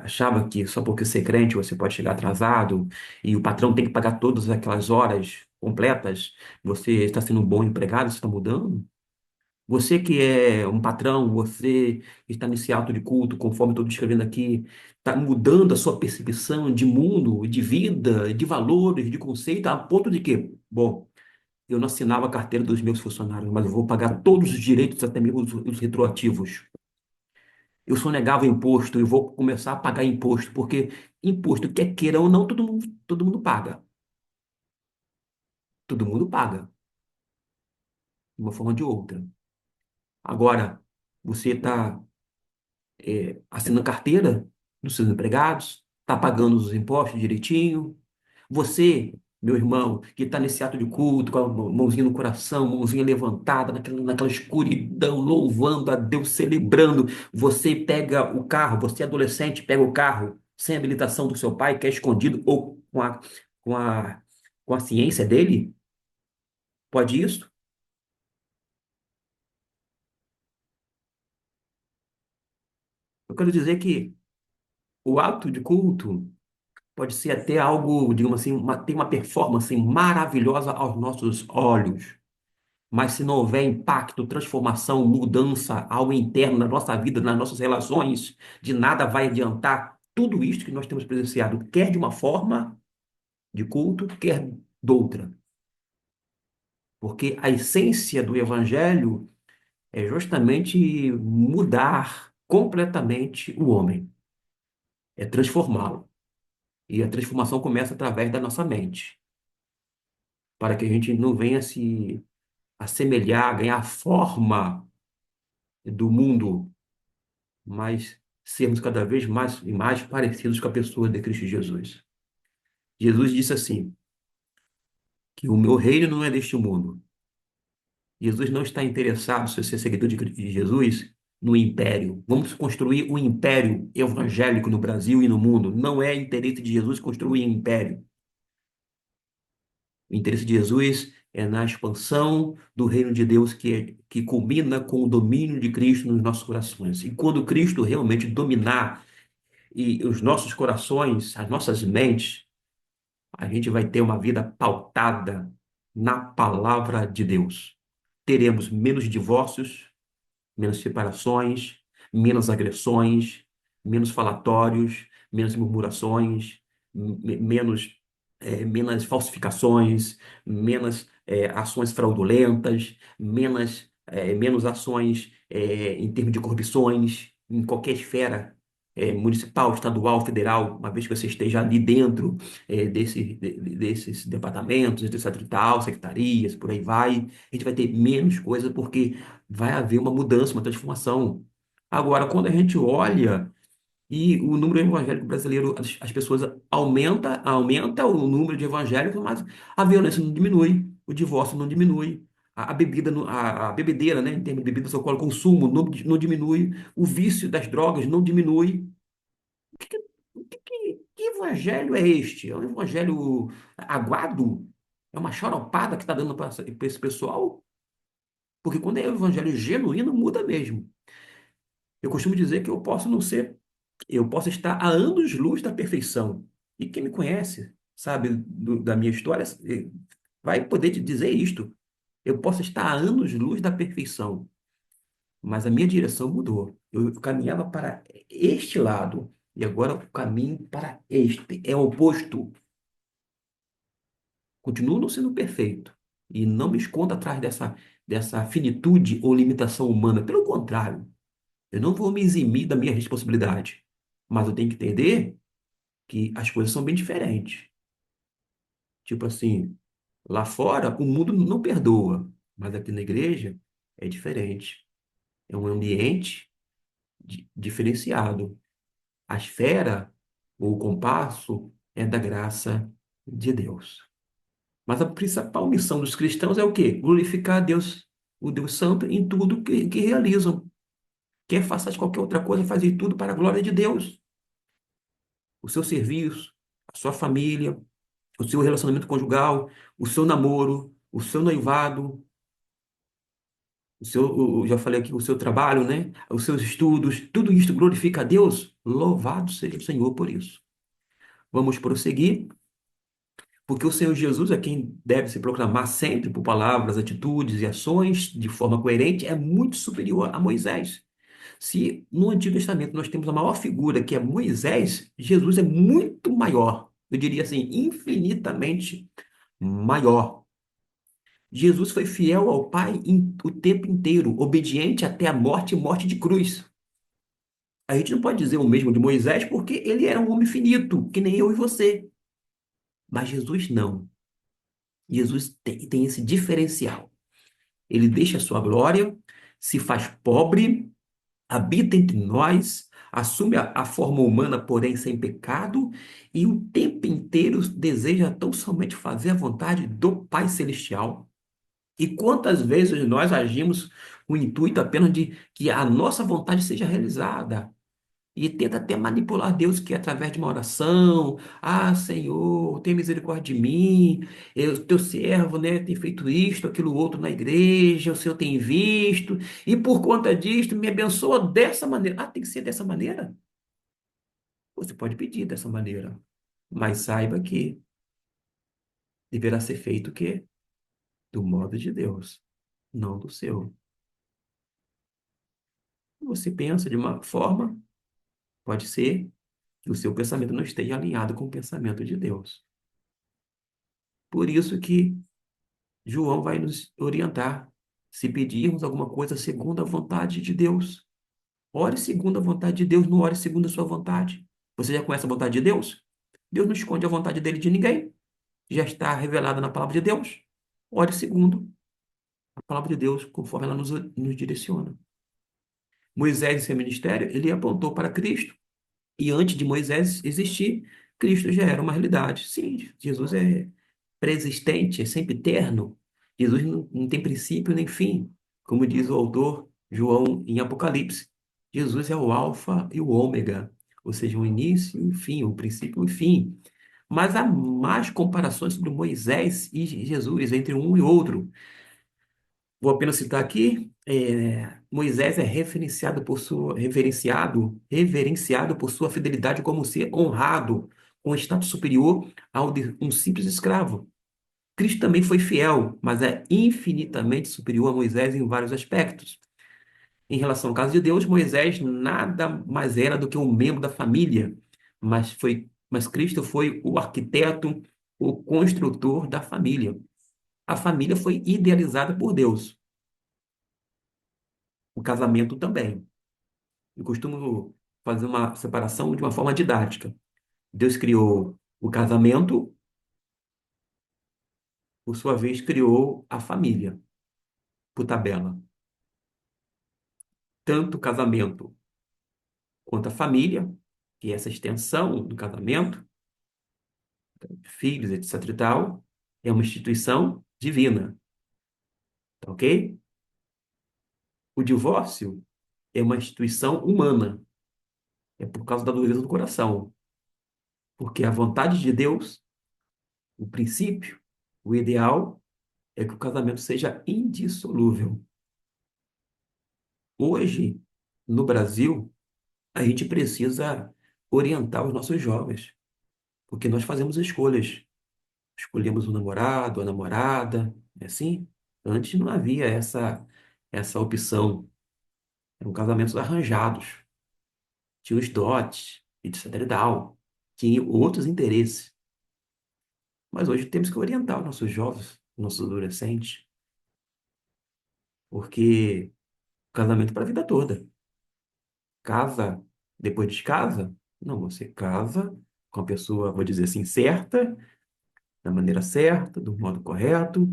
achava que só porque você é crente você pode chegar atrasado e o patrão tem que pagar todas aquelas horas completas, você está sendo um bom empregado, você está mudando? Você que é um patrão, você que está nesse ato de culto, conforme estou descrevendo aqui, está mudando a sua percepção de mundo, de vida, de valores, de conceito, a ponto de que, bom, eu não assinava a carteira dos meus funcionários, mas eu vou pagar todos os direitos, até mesmo os retroativos. Eu sonegava imposto e vou começar a pagar imposto, porque imposto, quer queira ou não, todo mundo paga. Todo mundo paga, de uma forma ou de outra. Agora, você está assinando carteira dos seus empregados, está pagando os impostos direitinho. Você, meu irmão, que está nesse ato de culto, com a mãozinha no coração, mãozinha levantada, naquela escuridão, louvando a Deus, celebrando. Você pega o carro, você adolescente, pega o carro sem habilitação do seu pai, que é escondido, ou com a, com a ciência dele, pode isso? Eu quero dizer que o ato de culto pode ser até algo, digamos assim, tem uma performance maravilhosa aos nossos olhos. Mas se não houver impacto, transformação, mudança ao interno na nossa vida, nas nossas relações, de nada vai adiantar tudo isto que nós temos presenciado, quer de uma forma de culto, quer de outra. Porque a essência do evangelho é justamente mudar completamente o homem, é transformá-lo. E a transformação começa através da nossa mente, para que a gente não venha se assemelhar, ganhar a forma do mundo, mas sermos cada vez mais e mais parecidos com a pessoa de Cristo Jesus. Jesus disse assim, que o meu reino não é deste mundo. Jesus não está interessado, se você é seguidor de Jesus, no império. Vamos construir um império evangélico no Brasil e no mundo. Não é interesse de Jesus construir um império. O interesse de Jesus é na expansão do reino de Deus que culmina com o domínio de Cristo nos nossos corações. E quando Cristo realmente dominar e os nossos corações, as nossas mentes, a gente vai ter uma vida pautada na palavra de Deus. Teremos menos divórcios, menos separações, menos agressões, menos falatórios, menos murmurações, menos falsificações, menos ações fraudulentas, menos ações em termos de corrupções, em qualquer esfera municipal, estadual, federal, uma vez que você esteja ali dentro desses departamentos, etc. e tal, secretarias, por aí vai, a gente vai ter menos coisa porque vai haver uma mudança, uma transformação. Agora, quando a gente olha e o número evangélico brasileiro, as pessoas aumenta o número de evangélicos, mas a violência não diminui, o divórcio não diminui, a bebida, a bebedeira, né, em termos de bebidas alcoólicas, o consumo não diminui, o vício das drogas não diminui. Que evangelho é este? É um evangelho aguado? É uma xaropada que está dando para esse pessoal? Porque quando é o evangelho genuíno, muda mesmo. Eu costumo dizer que eu posso não ser, eu posso estar a anos-luz da perfeição. E quem me conhece, sabe, da minha história, vai poder te dizer isto. Eu posso estar a anos-luz da perfeição, mas a minha direção mudou. Eu caminhava para este lado, e agora eu caminho para este. É o oposto. Continuo não sendo perfeito, E não me escondo atrás dessa finitude ou limitação humana. Pelo contrário, eu não vou me eximir da minha responsabilidade. Mas eu tenho que entender que as coisas são bem diferentes. Tipo assim, lá fora o mundo não perdoa, mas aqui na igreja é diferente. É um ambiente diferenciado. A esfera ou o compasso é da graça de Deus. Mas a principal missão dos cristãos é o quê? Glorificar a Deus, o Deus Santo, em tudo que realizam. Quer faça de qualquer outra coisa, fazer tudo para a glória de Deus. O seu serviço, a sua família, o seu relacionamento conjugal, o seu namoro, o seu noivado, já falei aqui, o seu trabalho, né? Os seus estudos, tudo isso glorifica a Deus. Louvado seja o Senhor por isso. Vamos prosseguir, porque o Senhor Jesus é quem deve se proclamar sempre por palavras, atitudes e ações de forma coerente, é muito superior a Moisés. Se no Antigo Testamento nós temos a maior figura, que é Moisés, Jesus é muito maior. Eu diria assim, infinitamente maior. Jesus foi fiel ao Pai o tempo inteiro, obediente até a morte e morte de cruz. A gente não pode dizer o mesmo de Moisés, porque ele era um homem finito, que nem eu e você. Mas Jesus não. Jesus tem esse diferencial. Ele deixa a sua glória, se faz pobre, habita entre nós, assume a forma humana, porém sem pecado, e o tempo inteiro deseja tão somente fazer a vontade do Pai Celestial. E quantas vezes nós agimos com o intuito apenas de que a nossa vontade seja realizada? E tenta até manipular Deus, que é através de uma oração, ah, Senhor, tem misericórdia de mim, teu servo, né, tem feito isto, aquilo outro na igreja, o Senhor tem visto, e por conta disto me abençoa dessa maneira. Ah, tem que ser dessa maneira? Você pode pedir dessa maneira, mas saiba que deverá ser feito o quê? Do modo de Deus, não do seu. Você pensa de uma forma, pode ser que o seu pensamento não esteja alinhado com o pensamento de Deus. Por isso que João vai nos orientar. Se pedirmos alguma coisa segundo a vontade de Deus, ore segundo a vontade de Deus, não ore segundo a sua vontade. Você já conhece a vontade de Deus? Deus não esconde a vontade dele de ninguém. Já está revelada na palavra de Deus. Ore segundo a palavra de Deus, conforme ela nos direciona. Moisés, em seu ministério, ele apontou para Cristo. E antes de Moisés existir, Cristo já era uma realidade. Sim, Jesus é preexistente, é sempre eterno. Jesus não tem princípio nem fim. Como diz o autor João em Apocalipse, Jesus é o Alfa e o Ômega, ou seja, o início e o fim, o princípio e o fim. Mas há mais comparações sobre Moisés e Jesus, entre um e outro. Vou apenas citar aqui, Moisés é reverenciado por sua fidelidade como ser honrado, com status superior ao de um simples escravo. Cristo também foi fiel, mas é infinitamente superior a Moisés em vários aspectos. Em relação ao caso de Deus, Moisés nada mais era do que um membro da família, mas Cristo foi o arquiteto, o construtor da família. A família foi idealizada por Deus. O casamento também. Eu costumo fazer uma separação de uma forma didática. Deus criou o casamento, por sua vez, criou a família, por tabela. Tanto o casamento quanto a família, que é essa extensão do casamento, filhos, etc. e tal, é uma instituição divina, tá ok? O divórcio é uma instituição humana, é por causa da dureza do coração, porque a vontade de Deus, o princípio, o ideal é que o casamento seja indissolúvel. Hoje, no Brasil, a gente precisa orientar os nossos jovens, porque nós fazemos escolhas. Escolhemos o namorado, a namorada, é assim? Antes não havia essa opção. Eram casamentos arranjados. Tinha os dotes, etc. e tal. Tinha outros interesses. Mas hoje temos que orientar os nossos jovens. nossos adolescentes, porque casamento é para a vida toda. Casa, depois descasa? Não, você casa com a pessoa, vou dizer assim, certa, da maneira certa, do modo correto,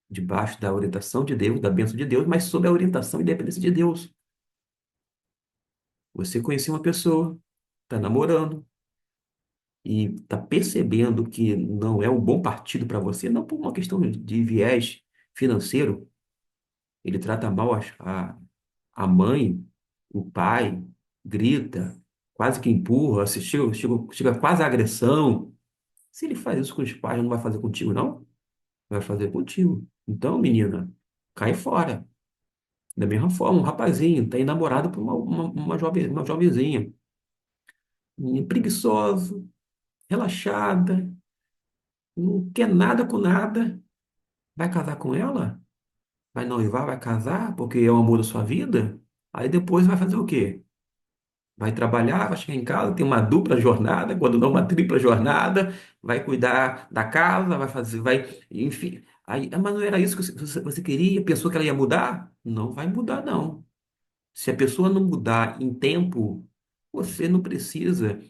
debaixo da orientação de Deus, da bênção de Deus, mas sob a orientação e dependência de Deus. Você conheceu uma pessoa, está namorando e está percebendo que não é um bom partido para você, não por uma questão de viés financeiro, ele trata mal a mãe, o pai, grita, quase que empurra, se chega quase à agressão. Se ele faz isso com os pais, não vai fazer contigo, não? Vai fazer contigo. Então, menina, cai fora. Da mesma forma, um rapazinho tá aí namorado por uma jovenzinha, preguiçoso, relaxada, não quer nada com nada. Vai casar com ela? Vai noivar, vai casar porque é o amor da sua vida? Aí depois vai fazer o quê? Vai trabalhar, vai chegar em casa, tem uma dupla jornada, quando não uma tripla jornada, vai cuidar da casa, vai fazer, vai, enfim. Aí, mas não era isso que você queria? Pensou que ela ia mudar? Não vai mudar, não. Se a pessoa não mudar em tempo, você não precisa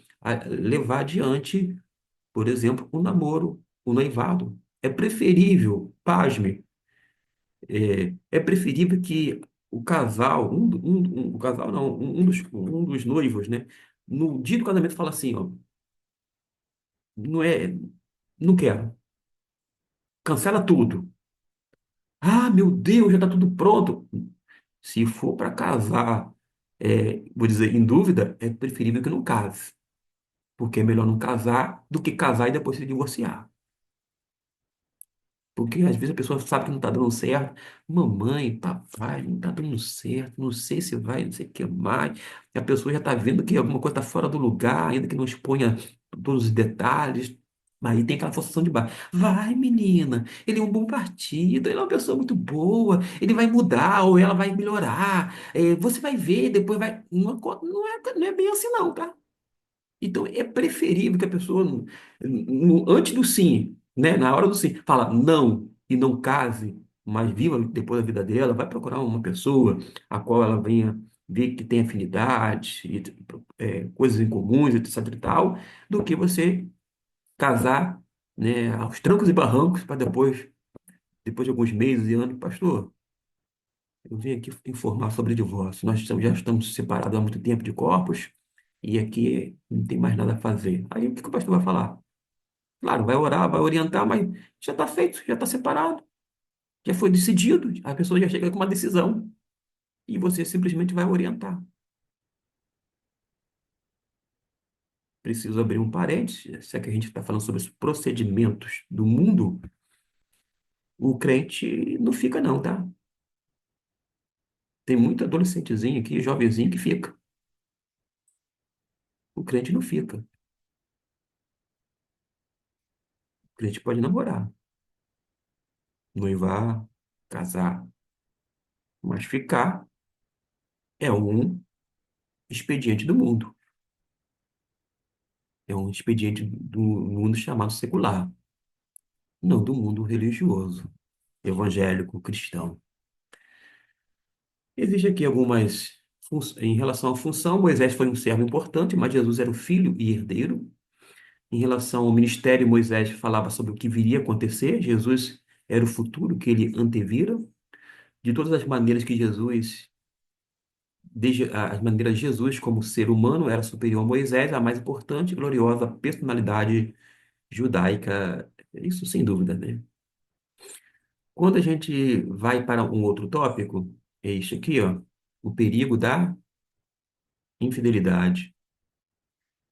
levar adiante, por exemplo, o namoro, o noivado. É preferível, pasme, é preferível que o casal, o casal não, um dos noivos, né? No dia do casamento fala assim, ó, não é, não quero, cancela tudo. Ah, meu Deus, já está tudo pronto. Se for para casar, vou dizer, em dúvida, é preferível que não case, porque é melhor não casar do que casar e depois se divorciar. Porque às vezes a pessoa sabe que não está dando certo. Mamãe, papai, não está dando certo. Não sei se vai, não sei o que mais. E a pessoa já está vendo que alguma coisa está fora do lugar, ainda que não exponha todos os detalhes. Aí tem aquela forçação de barra. Vai, menina, ele é um bom partido, ele é uma pessoa muito boa, ele vai mudar ou ela vai melhorar. Você vai ver, depois vai. Não é bem assim, não, tá? Então, é preferível que a pessoa, antes do sim, né, na hora do sim, fala não e não case, mas viva depois da vida dela, vai procurar uma pessoa a qual ela venha ver que tem afinidade, coisas em comuns, etc e tal, do que você casar, né, aos trancos e barrancos para depois de alguns meses e anos, pastor, eu vim aqui informar sobre divórcio. Já estamos separados há muito tempo de corpos e aqui não tem mais nada a fazer. Aí o que que o pastor vai falar? Claro, vai orar, vai orientar, mas já está feito, já está separado, já foi decidido. A pessoa já chega com uma decisão e você simplesmente vai orientar. Preciso abrir um parênteses, se é que a gente está falando sobre os procedimentos do mundo, o crente não fica não, tá? Tem muito adolescentezinho aqui, jovenzinho que fica. O crente não fica. O crente pode namorar, noivar, casar, mas ficar é um expediente do mundo. É um expediente do mundo chamado secular, não do mundo religioso, evangélico, cristão. Existem aqui algumas. Em relação à função, Moisés foi um servo importante, mas Jesus era o filho e herdeiro. Em relação ao ministério, Moisés falava sobre o que viria a acontecer, Jesus era o futuro que ele antevira. De todas as maneiras que Jesus desde as maneiras de Jesus como ser humano era superior a Moisés, a mais importante e gloriosa personalidade judaica, isso sem dúvida, né? Quando a gente vai para um outro tópico, é isso aqui, ó, o perigo da infidelidade.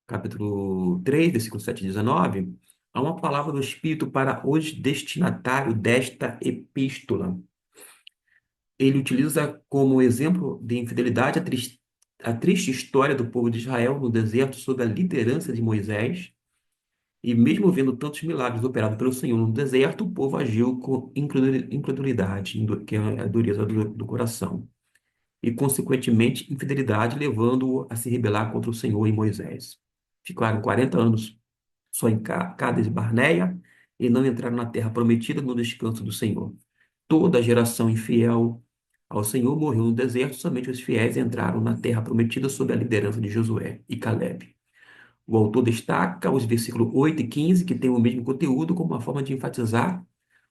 Capítulo 3 versículo 7 e 19, há uma palavra do Espírito para os destinatários desta epístola. Ele utiliza como exemplo de infidelidade a triste história do povo de Israel no deserto sob a liderança de Moisés. E mesmo vendo tantos milagres operados pelo Senhor no deserto, o povo agiu com incredulidade, que é a dureza do coração. E, consequentemente, infidelidade, levando-o a se rebelar contra o Senhor e Moisés. Ficaram 40 anos só em Cades Barneia, e não entraram na terra prometida no descanso do Senhor. Toda a geração infiel ao Senhor morreu no deserto, somente os fiéis entraram na terra prometida sob a liderança de Josué e Calebe. O autor destaca os versículos 8 e 15, que têm o mesmo conteúdo, como uma forma de enfatizar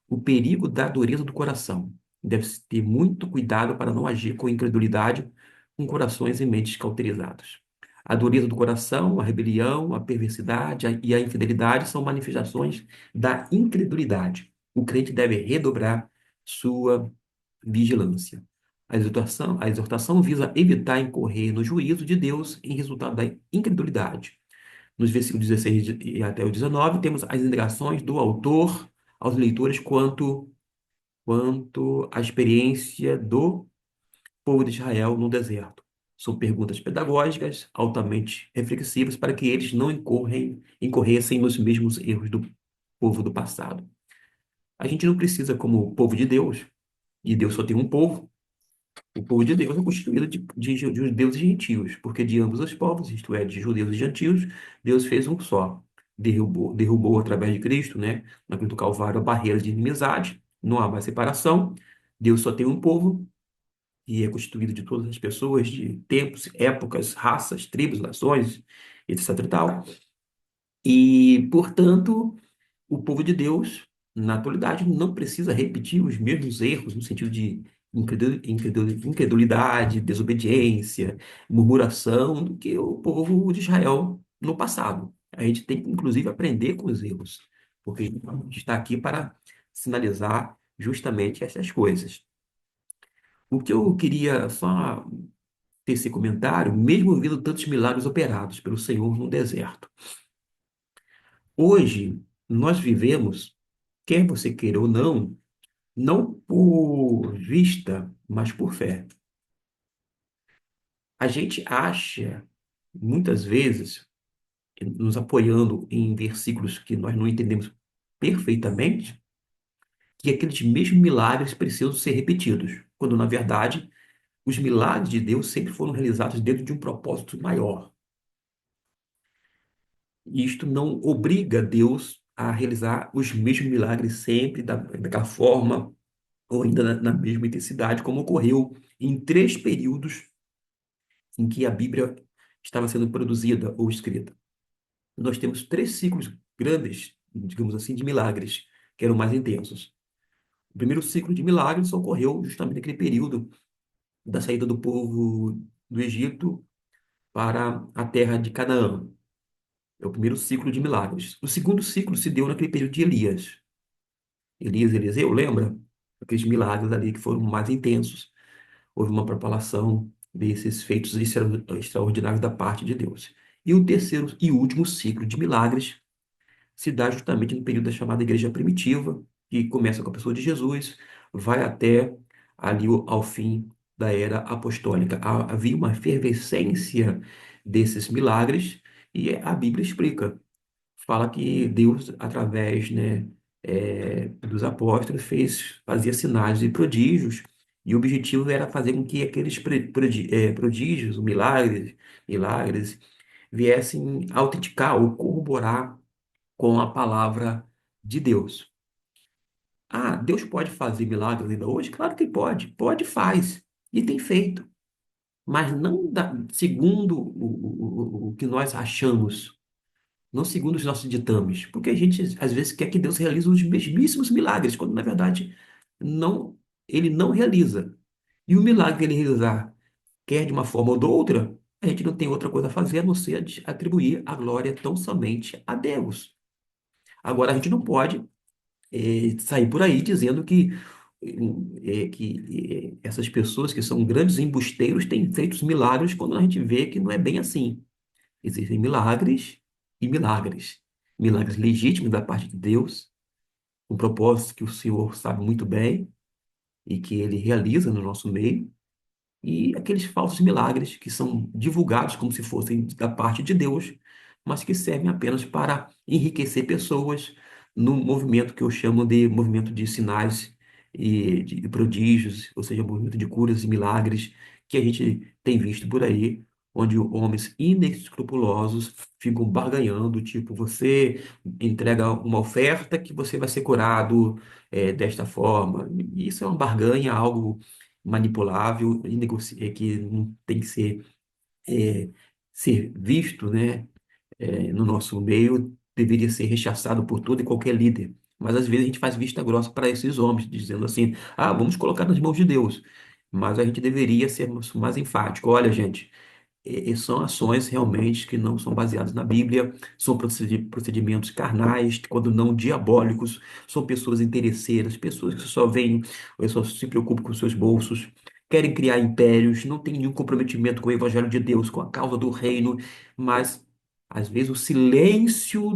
o perigo da dureza do coração. Deve-se ter muito cuidado para não agir com incredulidade, com corações e mentes cauterizados. A dureza do coração, a rebelião, a perversidade e a infidelidade são manifestações da incredulidade. O crente deve redobrar sua vigilância. A exortação visa evitar incorrer no juízo de Deus em resultado da incredulidade. Nos versículos 16 e até o 19, temos as indagações do autor aos leitores quanto à experiência do povo de Israel no deserto. São perguntas pedagógicas, altamente reflexivas, para que eles não incorressem nos mesmos erros do povo do passado. A gente não precisa, como povo de Deus, e Deus só tem um povo, o povo de Deus é constituído de judeus e gentios, porque de ambos os povos, isto é, de judeus e gentios, Deus fez um só. Derrubou através de Cristo, né, na cruz do Calvário, a barreira de inimizade, não há mais separação. Deus só tem um povo, e é constituído de todas as pessoas, de tempos, épocas, raças, tribos, nações, etc. e tal. E, portanto, o povo de Deus, na atualidade, não precisa repetir os mesmos erros no sentido de incredulidade, desobediência, murmuração do que o povo de Israel no passado. A gente tem que, inclusive, aprender com os erros, porque a gente está aqui para sinalizar justamente essas coisas. O que eu queria só ter esse comentário, mesmo vendo tantos milagres operados pelo Senhor no deserto. Hoje, nós vivemos, quer você queira ou não, não por vista, mas por fé. A gente acha, muitas vezes, nos apoiando em versículos que nós não entendemos perfeitamente, que aqueles mesmos milagres precisam ser repetidos, quando, na verdade, os milagres de Deus sempre foram realizados dentro de um propósito maior. E isto não obriga Deus a realizar os mesmos milagres sempre daquela forma, ou ainda na mesma intensidade, como ocorreu em três períodos em que a Bíblia estava sendo produzida ou escrita. Nós temos três ciclos grandes, digamos assim, de milagres, que eram mais intensos. O primeiro ciclo de milagres ocorreu justamente naquele período da saída do povo do Egito para a terra de Canaã. É o primeiro ciclo de milagres. O segundo ciclo se deu naquele período de Elias. Elias e Eliseu, lembra? Aqueles milagres ali que foram mais intensos. Houve uma propalação desses feitos extraordinários da parte de Deus. E o terceiro e último ciclo de milagres se dá justamente no período da chamada Igreja Primitiva, que começa com a pessoa de Jesus, vai até ali ao fim da era apostólica. Havia uma efervescência desses milagres e a Bíblia explica. Fala que Deus, através, né, dos apóstolos, fazia sinais e prodígios, e o objetivo era fazer com que aqueles prodígios, milagres, viessem autenticar ou corroborar com a palavra de Deus. Ah, Deus pode fazer milagres ainda hoje? Claro que pode. Pode e faz. E tem feito. Mas não segundo o que nós achamos, não segundo os nossos ditames. Porque a gente, às vezes, quer que Deus realize os mesmíssimos milagres, quando, na verdade, não, ele não realiza. E o milagre que ele realizar, quer de uma forma ou de outra, a gente não tem outra coisa a fazer a não ser atribuir a glória tão somente a Deus. Agora, a gente não pode sair por aí dizendo que essas pessoas que são grandes embusteiros têm feito milagres quando a gente vê que não é bem assim. Existem milagres e milagres. Milagres legítimos da parte de Deus, um propósito que o Senhor sabe muito bem e que Ele realiza no nosso meio, e aqueles falsos milagres que são divulgados como se fossem da parte de Deus, mas que servem apenas para enriquecer pessoas no movimento que eu chamo de movimento de sinais e de prodígios, ou seja, movimento de curas e milagres que a gente tem visto por aí, onde homens inescrupulosos ficam barganhando, tipo, você entrega uma oferta que você vai ser curado desta forma. E isso é uma barganha, algo manipulável e que não tem que é, ser visto, né? No nosso meio deveria ser rechaçado por todo e qualquer líder. Mas às vezes a gente faz vista grossa para esses homens, dizendo assim: ah, vamos colocar nas mãos de Deus. Mas a gente deveria ser mais enfático. Olha, gente, e são ações realmente que não são baseadas na Bíblia, são procedimentos carnais, quando não diabólicos, são pessoas interesseiras, pessoas que só veem, só se preocupam com seus bolsos, querem criar impérios, não têm nenhum comprometimento com o Evangelho de Deus, com a causa do reino, mas às vezes o silêncio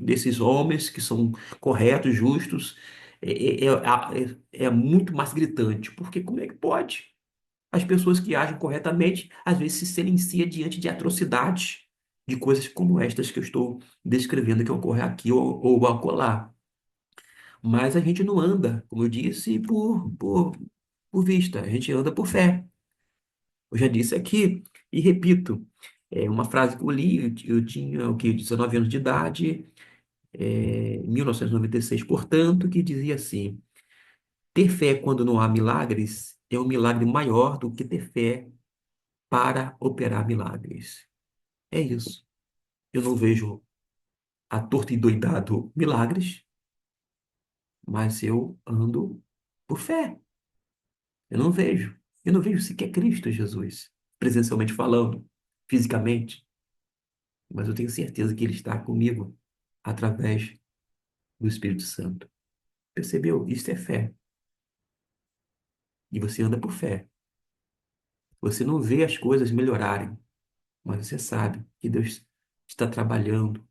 desses homens que são corretos, justos, é muito mais gritante, porque como é que pode? As pessoas que agem corretamente, às vezes se silencia diante de atrocidades, de coisas como estas que eu estou descrevendo que ocorrem aqui ou acolá. Mas a gente não anda, como eu disse, por vista, a gente anda por fé. Eu já disse aqui e repito, é uma frase que eu li, eu tinha o que, 19 anos de idade, em 1996, portanto, que dizia assim: ter fé quando não há milagres é um milagre maior do que ter fé para operar milagres. É isso. Eu não vejo a torta e doidado milagres, mas eu ando por fé. Eu não vejo. Eu não vejo sequer Cristo Jesus, presencialmente falando, fisicamente, mas eu tenho certeza que Ele está comigo através do Espírito Santo. Percebeu? Isso é fé. E você anda por fé. Você não vê as coisas melhorarem, mas você sabe que Deus está trabalhando.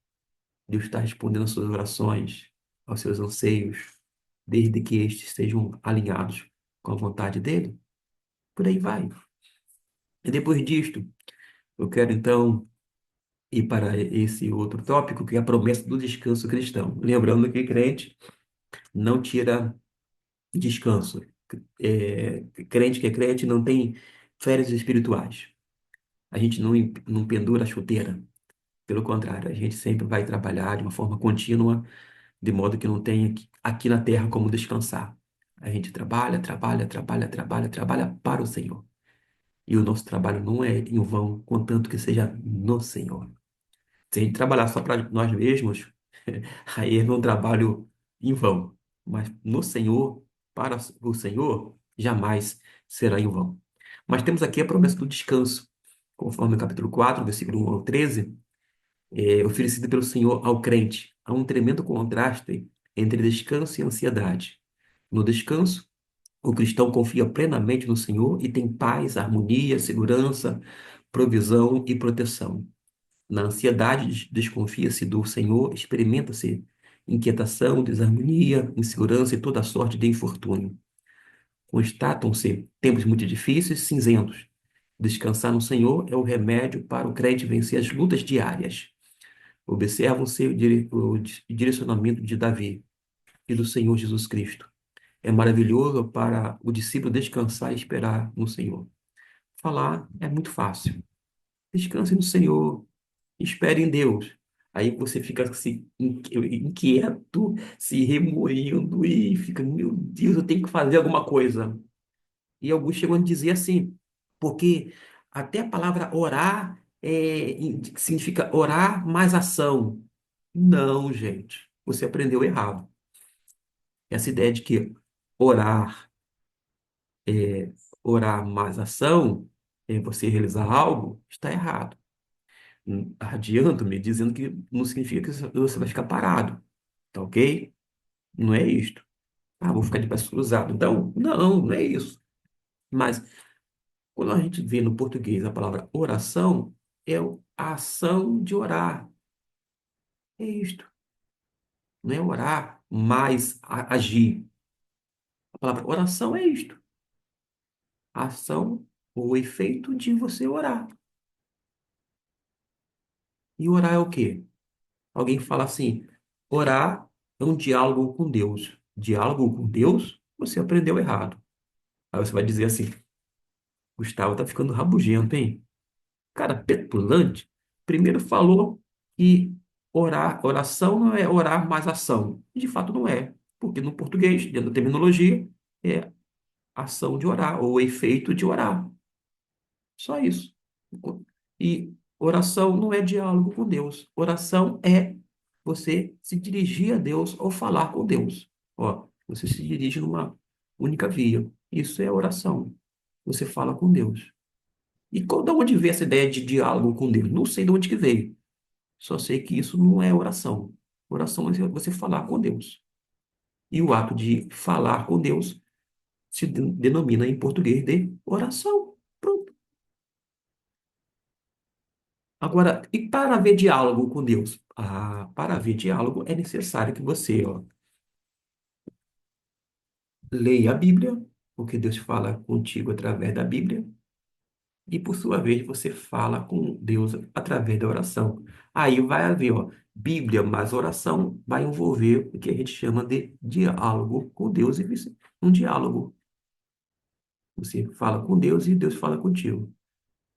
Deus está respondendo às suas orações, aos seus anseios, desde que estes estejam alinhados com a vontade dele. Por aí vai. E depois disto, eu quero então ir para esse outro tópico, que é a promessa do descanso cristão. Lembrando que crente não tira descanso. Crente que é crente não tem férias espirituais. A gente não pendura a chuteira. Pelo contrário, a gente sempre vai trabalhar de uma forma contínua de modo que não tenha aqui na terra como descansar. A gente trabalha, trabalha, trabalha, trabalha, trabalha para o Senhor. E o nosso trabalho não é em vão, contanto que seja no Senhor. Se a gente trabalhar só para nós mesmos, aí é um trabalho em vão. Mas no Senhor, para o Senhor, jamais será em vão. Mas temos aqui a promessa do descanso, conforme o capítulo 4, versículo 1 ao 13, oferecida pelo Senhor ao crente. Há um tremendo contraste entre descanso e ansiedade. No descanso, o cristão confia plenamente no Senhor e tem paz, harmonia, segurança, provisão e proteção. Na ansiedade, desconfia-se do Senhor, experimenta-se inquietação, desarmonia, insegurança e toda sorte de infortúnio. Constatam-se tempos muito difíceis, cinzentos. Descansar no Senhor é o remédio para o crente vencer as lutas diárias. Observam-se o direcionamento de Davi e do Senhor Jesus Cristo. É maravilhoso para o discípulo descansar e esperar no Senhor. Falar é muito fácil. Descanse no Senhor, espere em Deus. Aí você fica inquieto, se remoendo e fica, meu Deus, eu tenho que fazer alguma coisa. E alguns chegam a dizer assim, porque até a palavra orar significa orar mais ação. Não, gente, você aprendeu errado. Essa ideia de que orar é orar mais ação, é você realizar algo, está errado. Adianto-me dizendo que não significa que você vai ficar parado, tá ok? Não é isto. Ah, vou ficar de braço cruzado. Então, não, não é isso. Mas quando a gente vê no português a palavra oração, a ação de orar. É isto. Não é orar, mas agir. A palavra oração é isto. A ação, o efeito de você orar. E orar é o quê? Alguém fala assim: orar é um diálogo com Deus. Diálogo com Deus? Você aprendeu errado. Aí você vai dizer assim: Gustavo tá ficando rabugento, hein? cara petulante, primeiro falou que oração não é orar mais ação. E de fato não é, porque no português, dentro da terminologia, é ação de orar, ou efeito de orar. Só isso. E oração não é diálogo com Deus. Oração é você se dirigir a Deus ou falar com Deus. Ó, você se dirige numa única via. Isso é oração. Você fala com Deus. E da onde veio essa ideia de diálogo com Deus? Não sei de onde que veio. Só sei que isso não é oração. Oração é você falar com Deus. E o ato de falar com Deus se denomina em português de oração. Pronto. Agora, e para haver diálogo com Deus? Ah, para haver diálogo é necessário que você, ó, leia a Bíblia, porque Deus fala contigo através da Bíblia, e por sua vez você fala com Deus através da oração. Aí vai haver, ó, Bíblia mais oração vai envolver o que a gente chama de diálogo com Deus e um diálogo. Você fala com Deus e Deus fala contigo.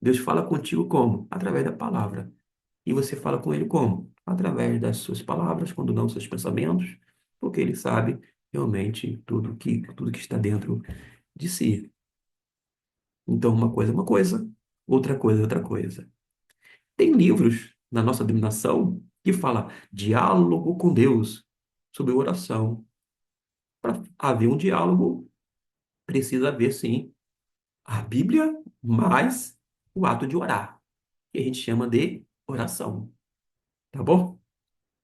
Deus fala contigo como? Através da palavra. E você fala com ele como? Através das suas palavras, quando não seus pensamentos, porque ele sabe realmente tudo que está dentro de si. Então, uma coisa é uma coisa, outra coisa é outra coisa. Tem livros na nossa denominação que fala diálogo com Deus, sobre oração. Para haver um diálogo, precisa haver, sim, a Bíblia mais o ato de orar, que a gente chama de oração. Tá bom?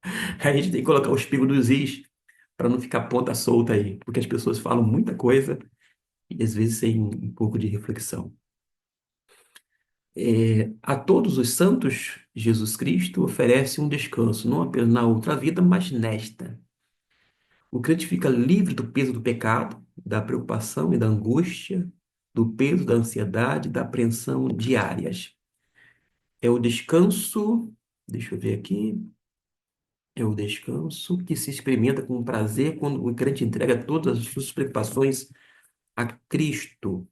A gente tem que colocar os pingos dos is para não ficar ponta solta aí, porque as pessoas falam muita coisa e às vezes sem um pouco de reflexão. A todos os santos, Jesus Cristo oferece um descanso, não apenas na outra vida, mas nesta. O crente fica livre do peso do pecado, da preocupação e da angústia, do peso da ansiedade, da apreensão diárias. É o descanso, deixa eu ver aqui, é o descanso que se experimenta com prazer quando o crente entrega todas as suas preocupações a Cristo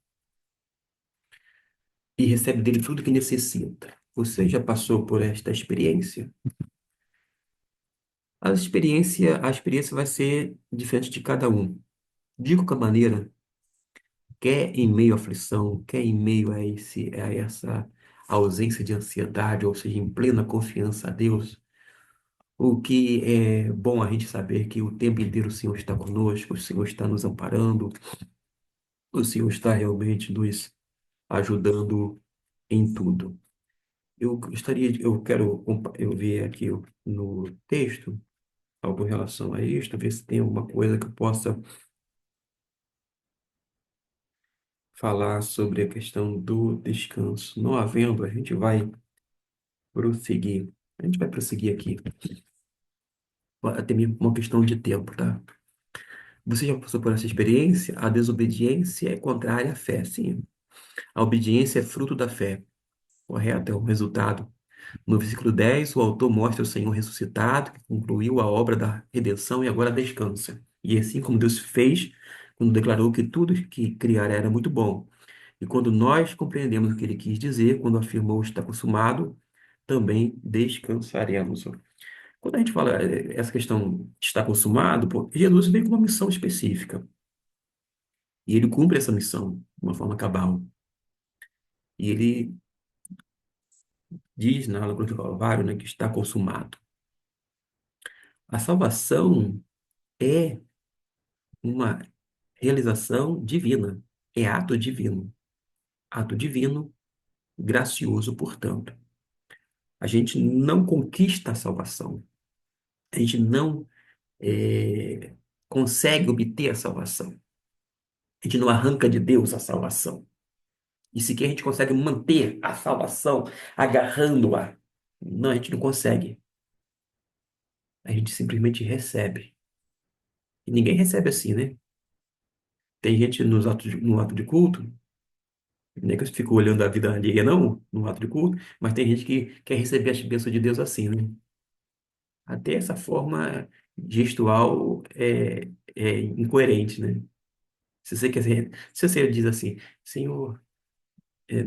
e recebe dele tudo que necessita. Você já passou por esta experiência? A experiência vai ser diferente de cada um. De qualquer maneira, quer em meio à aflição, quer em meio a essa ausência de ansiedade, ou seja, em plena confiança a Deus, o que é bom a gente saber que o tempo inteiro o Senhor está conosco, o Senhor está nos amparando, o Senhor está realmente nos ajudando em tudo. Eu ver aqui no texto algo em relação a isto, ver se tem alguma coisa que eu possa falar sobre a questão do descanso. Não havendo, a gente vai prosseguir. A gente vai prosseguir aqui, até mesmo uma questão de tempo, tá? Você já passou por essa experiência? A desobediência é contrária à fé, sim. A obediência é fruto da fé, correto? É um resultado. No versículo 10, o autor mostra o Senhor ressuscitado, que concluiu a obra da redenção e agora descansa. E assim como Deus fez, quando declarou que tudo que criara era muito bom. E quando nós compreendemos o que ele quis dizer, quando afirmou está consumado, também descansaremos. Quando a gente fala essa questão de estar consumado, pô, Jesus veio com uma missão específica. E ele cumpre essa missão de uma forma cabal. E ele diz na cruz do Calvário, né, que está consumado. A salvação é uma realização divina, é ato divino. Ato divino, gracioso, portanto. A gente não conquista a salvação. A gente não consegue obter a salvação. A gente não arranca de Deus a salvação. E sequer a gente consegue manter a salvação agarrando-a. Não, a gente não consegue. A gente simplesmente recebe. E ninguém recebe assim, né? Tem gente no ato de culto, nem que eu fico olhando a vida alheia, não, no ato de culto, mas tem gente que quer receber as bênçãos de Deus assim, né? Até essa forma gestual é incoerente, né? Se você diz assim, Senhor,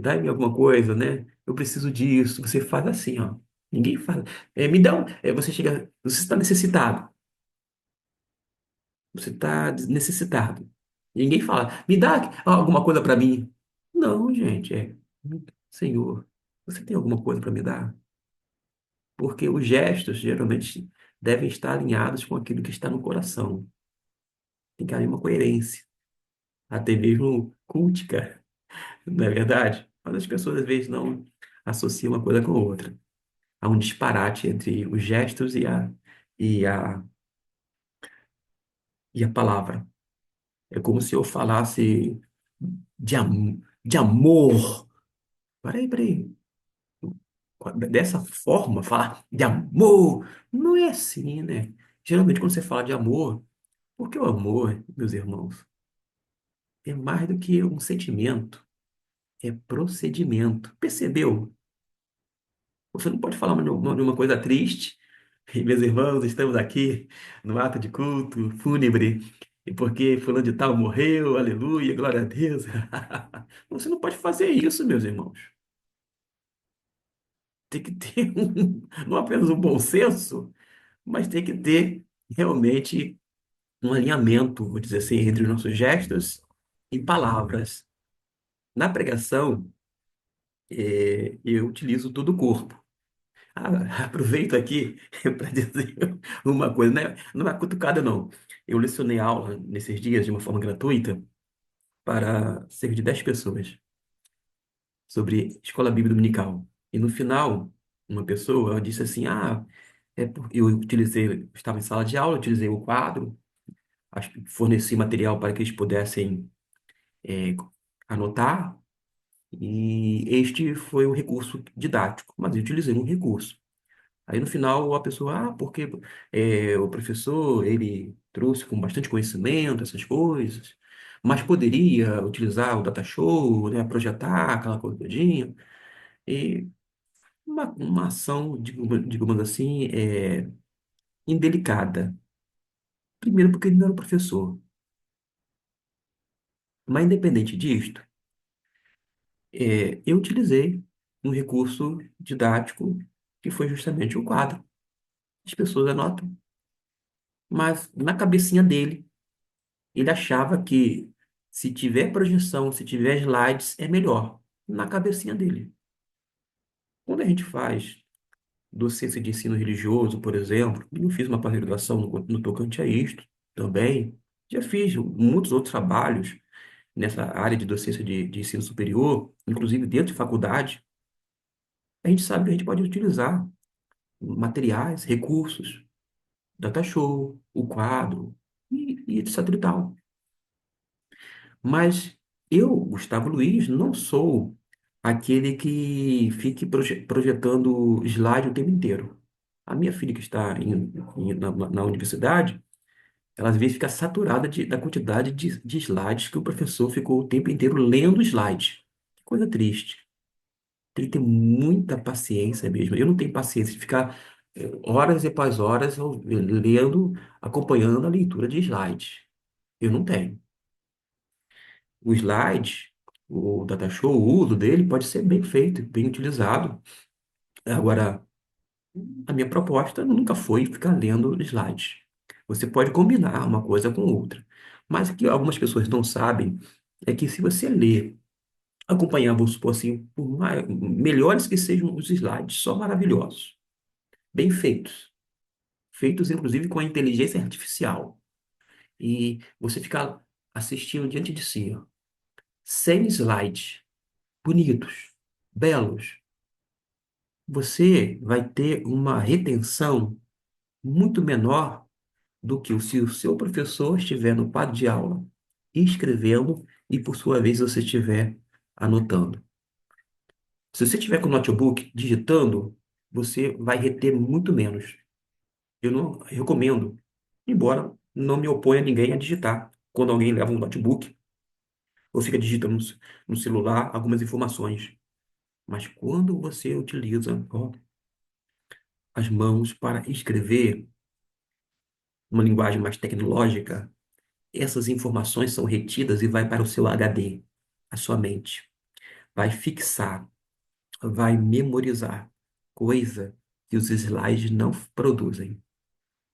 dá-me alguma coisa, né? eu preciso disso. Você faz assim, ó. Ninguém fala. Me dá um. Você chega. Você está necessitado. Você está necessitado. Ninguém fala, me dá alguma coisa para mim. Não, gente, Senhor, você tem alguma coisa para me dar? Porque os gestos geralmente devem estar alinhados com aquilo que está no coração. Tem que haver uma coerência, até mesmo cultica, não é verdade? Mas as pessoas às vezes não associam uma coisa com a outra. Há um disparate entre os gestos e a, e a palavra. É como se eu falasse de amor. Peraí. Dessa forma, falar de amor, não é assim, né? Geralmente, quando você fala de amor, porque o amor, meus irmãos, é mais do que um sentimento, é procedimento. Percebeu? Você não pode falar de uma coisa triste. E, meus irmãos, estamos aqui no ato de culto fúnebre, e porque fulano de tal morreu, aleluia, glória a Deus. Você não pode fazer isso, meus irmãos. Tem que ter não apenas um bom senso, mas tem que ter realmente um alinhamento, vou dizer assim, entre os nossos gestos e palavras. Na pregação, eu utilizo todo o corpo. Aproveito aqui para dizer uma coisa, né? Não é cutucada, não. Eu lecionei aula nesses dias de uma forma gratuita para cerca de 10 pessoas sobre escola bíblica dominical. E no final, uma pessoa disse assim: eu utilizei, estava em sala de aula, utilizei o quadro, forneci material para que eles pudessem é, anotar, e este foi o recurso didático, mas eu utilizei um recurso. Aí no final a pessoa, porque o professor, ele trouxe com bastante conhecimento essas coisas, mas poderia utilizar o data show, né, projetar aquela coisa todinha, e uma ação, digamos assim, indelicada. Primeiro porque ele não era o professor, mas independente disto, eu utilizei um recurso didático que foi justamente o quadro. As pessoas anotam, mas na cabecinha dele, ele achava que se tiver projeção, se tiver slides, é melhor. Na cabecinha dele. Quando a gente faz docência de ensino religioso, por exemplo, eu fiz uma pós-graduação no tocante a isto também. Já fiz muitos outros trabalhos nessa área de docência de ensino superior, inclusive dentro de faculdade. A gente sabe que a gente pode utilizar materiais, recursos, data show, o quadro e etc e tal. Mas eu, Gustavo Luiz, não sou aquele que fique projetando slide o tempo inteiro. A minha filha que está na universidade, ela às vezes fica saturada da quantidade de slides que o professor ficou o tempo inteiro lendo slides. Que coisa triste. Tem que ter muita paciência mesmo. Eu não tenho paciência de ficar horas e após horas lendo, acompanhando a leitura de slides. Eu não tenho. O slide, o data show, o uso dele pode ser bem feito, bem utilizado. Agora, a minha proposta nunca foi ficar lendo slides. Você pode combinar uma coisa com outra. Mas o que algumas pessoas não sabem é que se você ler, acompanhar, vamos supor assim, melhores que sejam os slides, só maravilhosos, bem feitos, feitos inclusive com a inteligência artificial, e você ficar assistindo diante de si, ó, 100 slides bonitos, belos, você vai ter uma retenção muito menor do que se o seu professor estiver no quadro de aula escrevendo e, por sua vez, você estiver anotando. Se você estiver com o notebook digitando, você vai reter muito menos. Eu não recomendo, embora não me oponha a ninguém a digitar. Quando alguém leva um notebook ou fica digitando no celular algumas informações. Mas quando você utiliza, ó, as mãos para escrever uma linguagem mais tecnológica, essas informações são retidas e vai para o seu HD, a sua mente. Vai fixar. vai memorizar, coisa que os slides não produzem.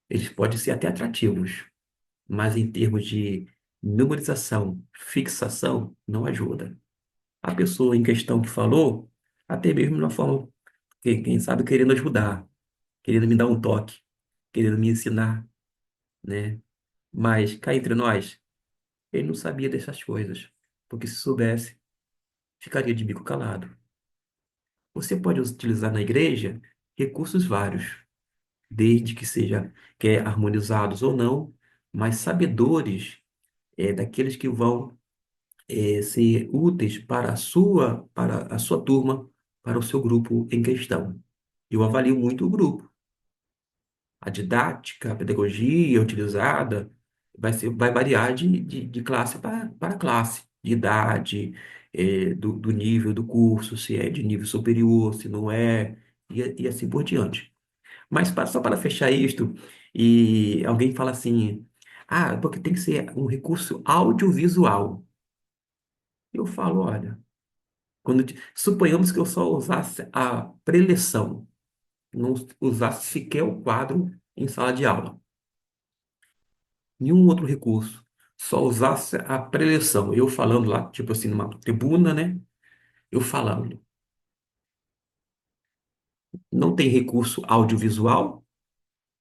Eles podem ser até atrativos, mas em termos de memorização, fixação, não ajuda. A pessoa em questão que falou, até mesmo na forma, quem sabe querendo ajudar, querendo me dar um toque, querendo me ensinar, né? Mas cá entre nós, ele não sabia dessas coisas, porque se soubesse, ficaria de bico calado. Você pode utilizar na igreja recursos vários, desde que seja harmonizados ou não, mas sabedores daqueles que vão ser úteis para a sua turma, para o seu grupo em questão. Eu avalio muito o grupo. A didática, a pedagogia utilizada vai variar de classe para classe, de idade, do nível do curso, se é de nível superior, se não é, e assim por diante. Mas só para fechar isto, e alguém fala assim, porque tem que ser um recurso audiovisual. Eu falo, olha, suponhamos que eu só usasse a preleção, não usasse sequer o quadro em sala de aula, nenhum outro recurso, só usasse a preleção, eu falando lá, tipo assim, numa tribuna, né? Eu falando. Não tem recurso audiovisual?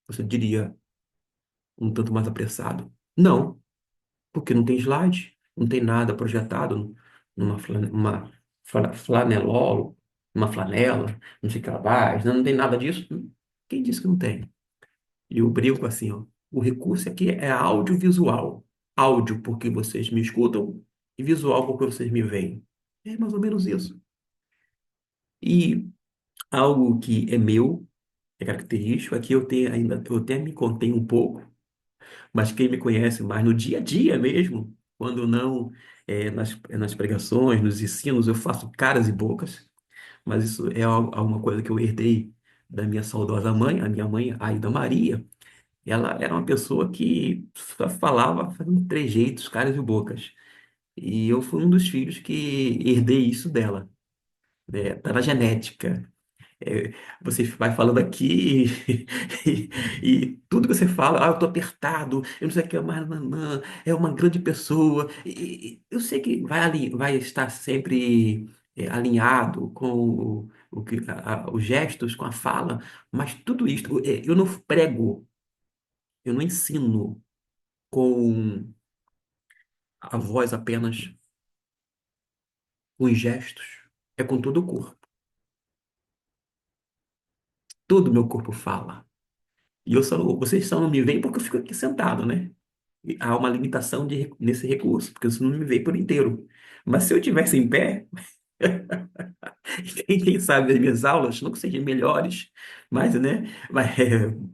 Você diria um tanto mais apressado. Não, porque não tem slide, não tem nada projetado flanelolo, uma flanela, não sei cartaz, não tem nada disso. Quem disse que não tem? E eu brinco assim, ó, o recurso aqui é audiovisual. Áudio porque vocês me escutam e visual porque vocês me veem. É mais ou menos isso. E algo que é meu, é característico, aqui eu até me contenho um pouco, mas quem me conhece mais no dia a dia mesmo, quando não nas pregações, nos ensinos, eu faço caras e bocas, mas isso é alguma coisa que eu herdei da minha saudosa mãe, a minha mãe, Aida Maria. Ela era uma pessoa que só falava fazendo trejeitos, caras e bocas. E eu fui um dos filhos que herdei isso dela, né? Tá na genética. É, você vai falando aqui e tudo que você fala, eu tô apertado, eu não sei o que, mas nanã, é uma grande pessoa. E eu sei que vai estar sempre alinhado com os gestos, com a fala, mas tudo isso, eu não prego, eu não ensino com a voz apenas, com os gestos, é com todo o corpo. Todo o meu corpo fala. E vocês só não me veem porque eu fico aqui sentado, né? E há uma limitação nesse recurso, porque você não me vê por inteiro. Mas se eu tivesse em pé, quem sabe as minhas aulas não que sejam melhores, mas, né,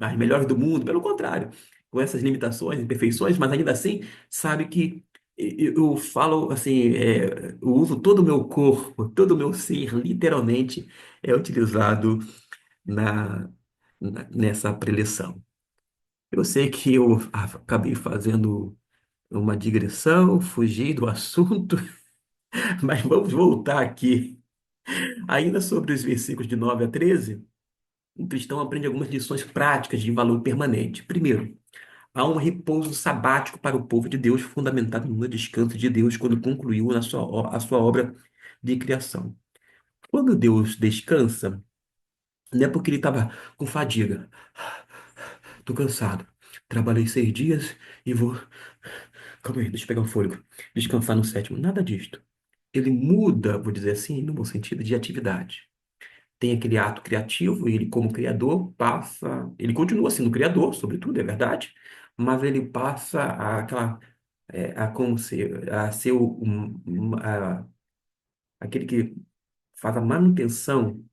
as melhores do mundo, pelo contrário, com essas limitações, imperfeições, mas ainda assim, sabe que eu falo assim, eu uso todo o meu corpo, todo o meu ser, literalmente, é utilizado na, nessa preleção. Eu sei que eu acabei fazendo uma digressão, fugi do assunto, mas vamos voltar aqui. Ainda sobre os versículos de 9 a 13, o cristão aprende algumas lições práticas de valor permanente. Primeiro, há um repouso sabático para o povo de Deus, fundamentado no descanso de Deus quando concluiu a sua obra de criação. Quando Deus descansa, não é porque ele estava com fadiga. Estou cansado. Trabalhei 6 dias e vou. Calma aí, deixa eu pegar um fôlego. Descansar no sétimo. Nada disto. Ele muda, vou dizer assim, no bom sentido, de atividade. Tem aquele ato criativo, e ele, como criador, passa. Ele continua sendo criador, sobretudo, é verdade, mas ele passa a ser aquele que faz a manutenção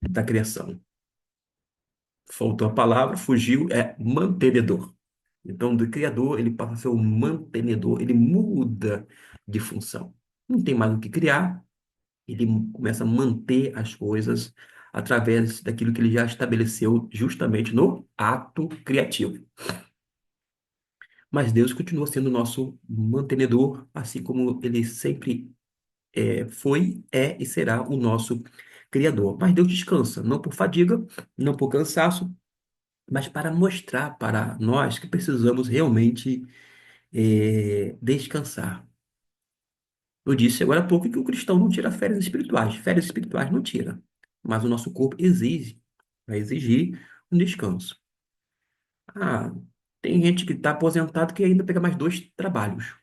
da criação. Faltou a palavra, fugiu, é mantenedor. Então, do criador, ele passa a ser o mantenedor, ele muda de função. Não tem mais o que criar, ele começa a manter as coisas através daquilo que ele já estabeleceu justamente no ato criativo. Mas Deus continua sendo nosso mantenedor, assim como ele sempre foi, é e será o nosso Criador. Mas Deus descansa, não por fadiga, não por cansaço, mas para mostrar para nós que precisamos realmente descansar. Eu disse agora há pouco que o cristão não tira férias espirituais não tira, mas o nosso corpo vai exigir um descanso. Ah, tem gente que está aposentado que ainda pega mais dois trabalhos.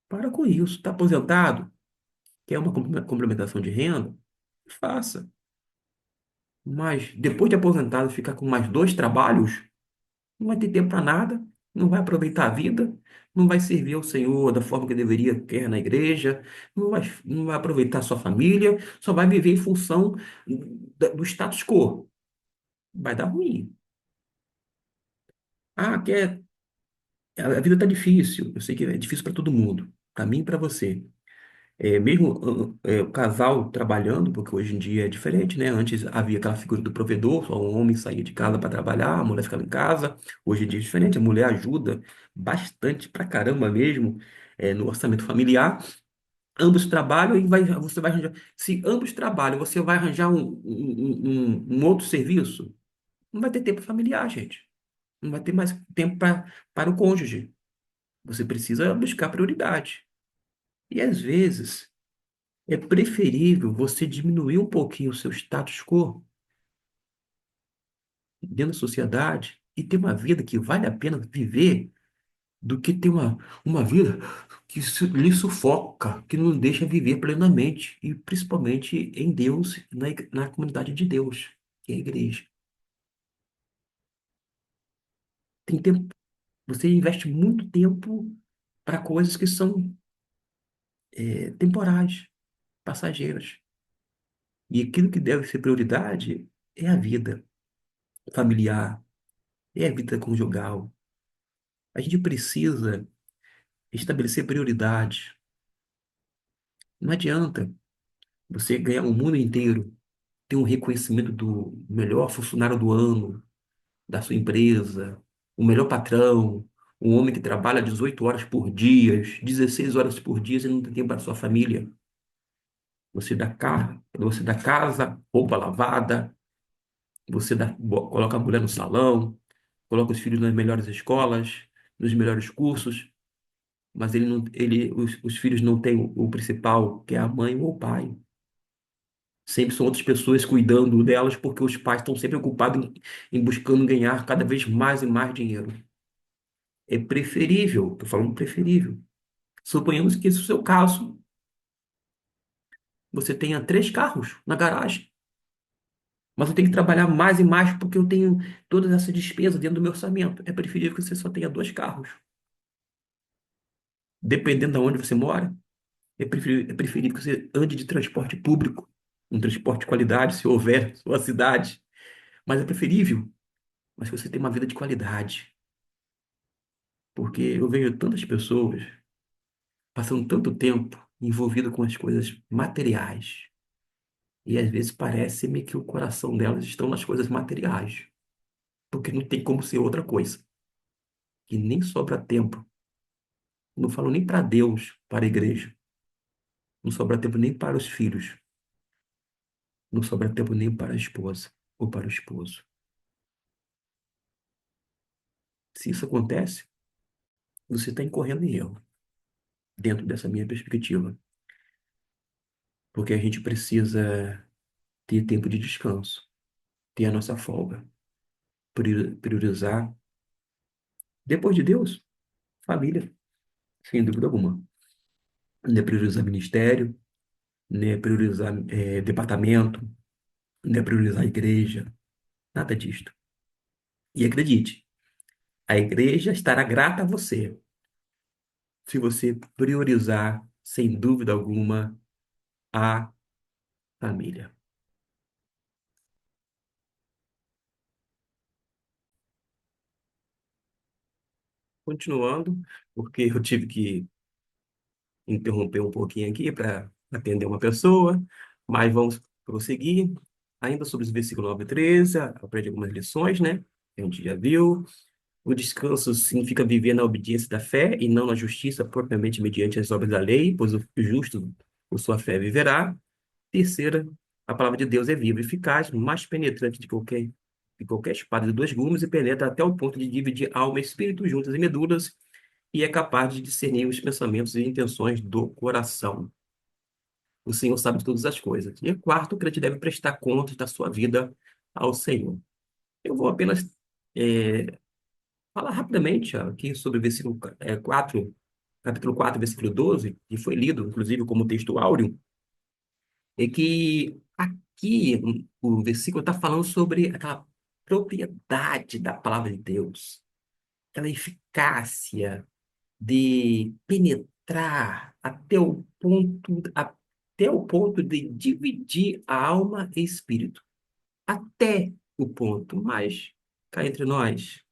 Para com isso, está aposentado, quer uma complementação de renda? Faça. Mas depois de aposentado, ficar com mais dois trabalhos, não vai ter tempo para nada, não vai aproveitar a vida, não vai servir ao Senhor da forma que deveria, quer na igreja, não vai aproveitar a sua família, só vai viver em função do status quo. Vai dar ruim. Ah, a vida está difícil. Eu sei que é difícil para todo mundo, para mim e para você. Mesmo o casal trabalhando, porque hoje em dia é diferente, né? Antes havia aquela figura do provedor, só o homem saía de casa para trabalhar, a mulher ficava em casa. Hoje em dia é diferente, a mulher ajuda bastante pra caramba mesmo, no orçamento familiar. Ambos trabalham e você vai arranjar. Se ambos trabalham, você vai arranjar um outro serviço, não vai ter tempo familiar, gente. Não vai ter mais tempo para o cônjuge. Você precisa buscar prioridade. E às vezes. É preferível você diminuir um pouquinho o seu status quo dentro da sociedade e ter uma vida que vale a pena viver do que ter uma vida que lhe sufoca, que não deixa viver plenamente e principalmente em Deus, na comunidade de Deus, que é a igreja. Tem tempo, você investe muito tempo para coisas que são temporais, passageiras. E aquilo que deve ser prioridade é a vida familiar, é a vida conjugal. A gente precisa estabelecer prioridades. Não adianta você ganhar o mundo inteiro, ter um reconhecimento do melhor funcionário do ano, da sua empresa, o melhor patrão, um homem que trabalha 18 horas por dia, 16 horas por dia e não tem tempo para sua família. Você dá casa, roupa lavada, coloca a mulher no salão, coloca os filhos nas melhores escolas, nos melhores cursos, mas ele não, os filhos não têm o principal, que é a mãe ou o pai. Sempre são outras pessoas cuidando delas, porque os pais estão sempre ocupados em buscando ganhar cada vez mais e mais dinheiro. É preferível, estou falando preferível. Suponhamos que esse é o seu caso, você tenha três carros na garagem, mas eu tenho que trabalhar mais e mais porque eu tenho todas essas despesas dentro do meu orçamento. É preferível que você só tenha dois carros. Dependendo de onde você mora, é preferível que você ande de transporte público, um transporte de qualidade, se houver na sua cidade. Mas é preferível, mas que você tenha uma vida de qualidade. Porque eu vejo tantas pessoas passando tanto tempo envolvido com as coisas materiais. E às vezes parece-me que o coração delas estão nas coisas materiais. Porque não tem como ser outra coisa. E nem sobra tempo. Não falo nem para Deus, para a igreja. Não sobra tempo nem para os filhos. Não sobra tempo nem para a esposa ou para o esposo. Se isso acontece, você está incorrendo em erro, dentro dessa minha perspectiva. Porque a gente precisa ter tempo de descanso, ter a nossa folga, priorizar, depois de Deus, família, sem dúvida alguma. Não é priorizar ministério, não é priorizar departamento, não é priorizar igreja, nada disto. E acredite, a igreja estará grata a você se você priorizar, sem dúvida alguma, a família. Continuando, porque eu tive que interromper um pouquinho aqui para atender uma pessoa, mas vamos prosseguir. Ainda sobre os versículos 9 e 13, aprendi algumas lições, né? Que a gente já viu. O descanso significa viver na obediência da fé e não na justiça propriamente mediante as obras da lei, pois o justo por sua fé viverá. Terceira, a palavra de Deus é viva e eficaz, mais penetrante de qualquer espada de dois gumes e penetra até o ponto de dividir alma e espírito juntas e medulas e é capaz de discernir os pensamentos e intenções do coração. O Senhor sabe de todas as coisas. E quarto, o crente deve prestar contas da sua vida ao Senhor. Eu vou apenas é, falar rapidamente aqui sobre o versículo 4, capítulo 4, versículo 12, que foi lido, inclusive, como texto áureo, é que aqui o versículo está falando sobre aquela propriedade da palavra de Deus, aquela eficácia de penetrar até o ponto de dividir a alma e espírito, até o ponto, mas cá entre nós,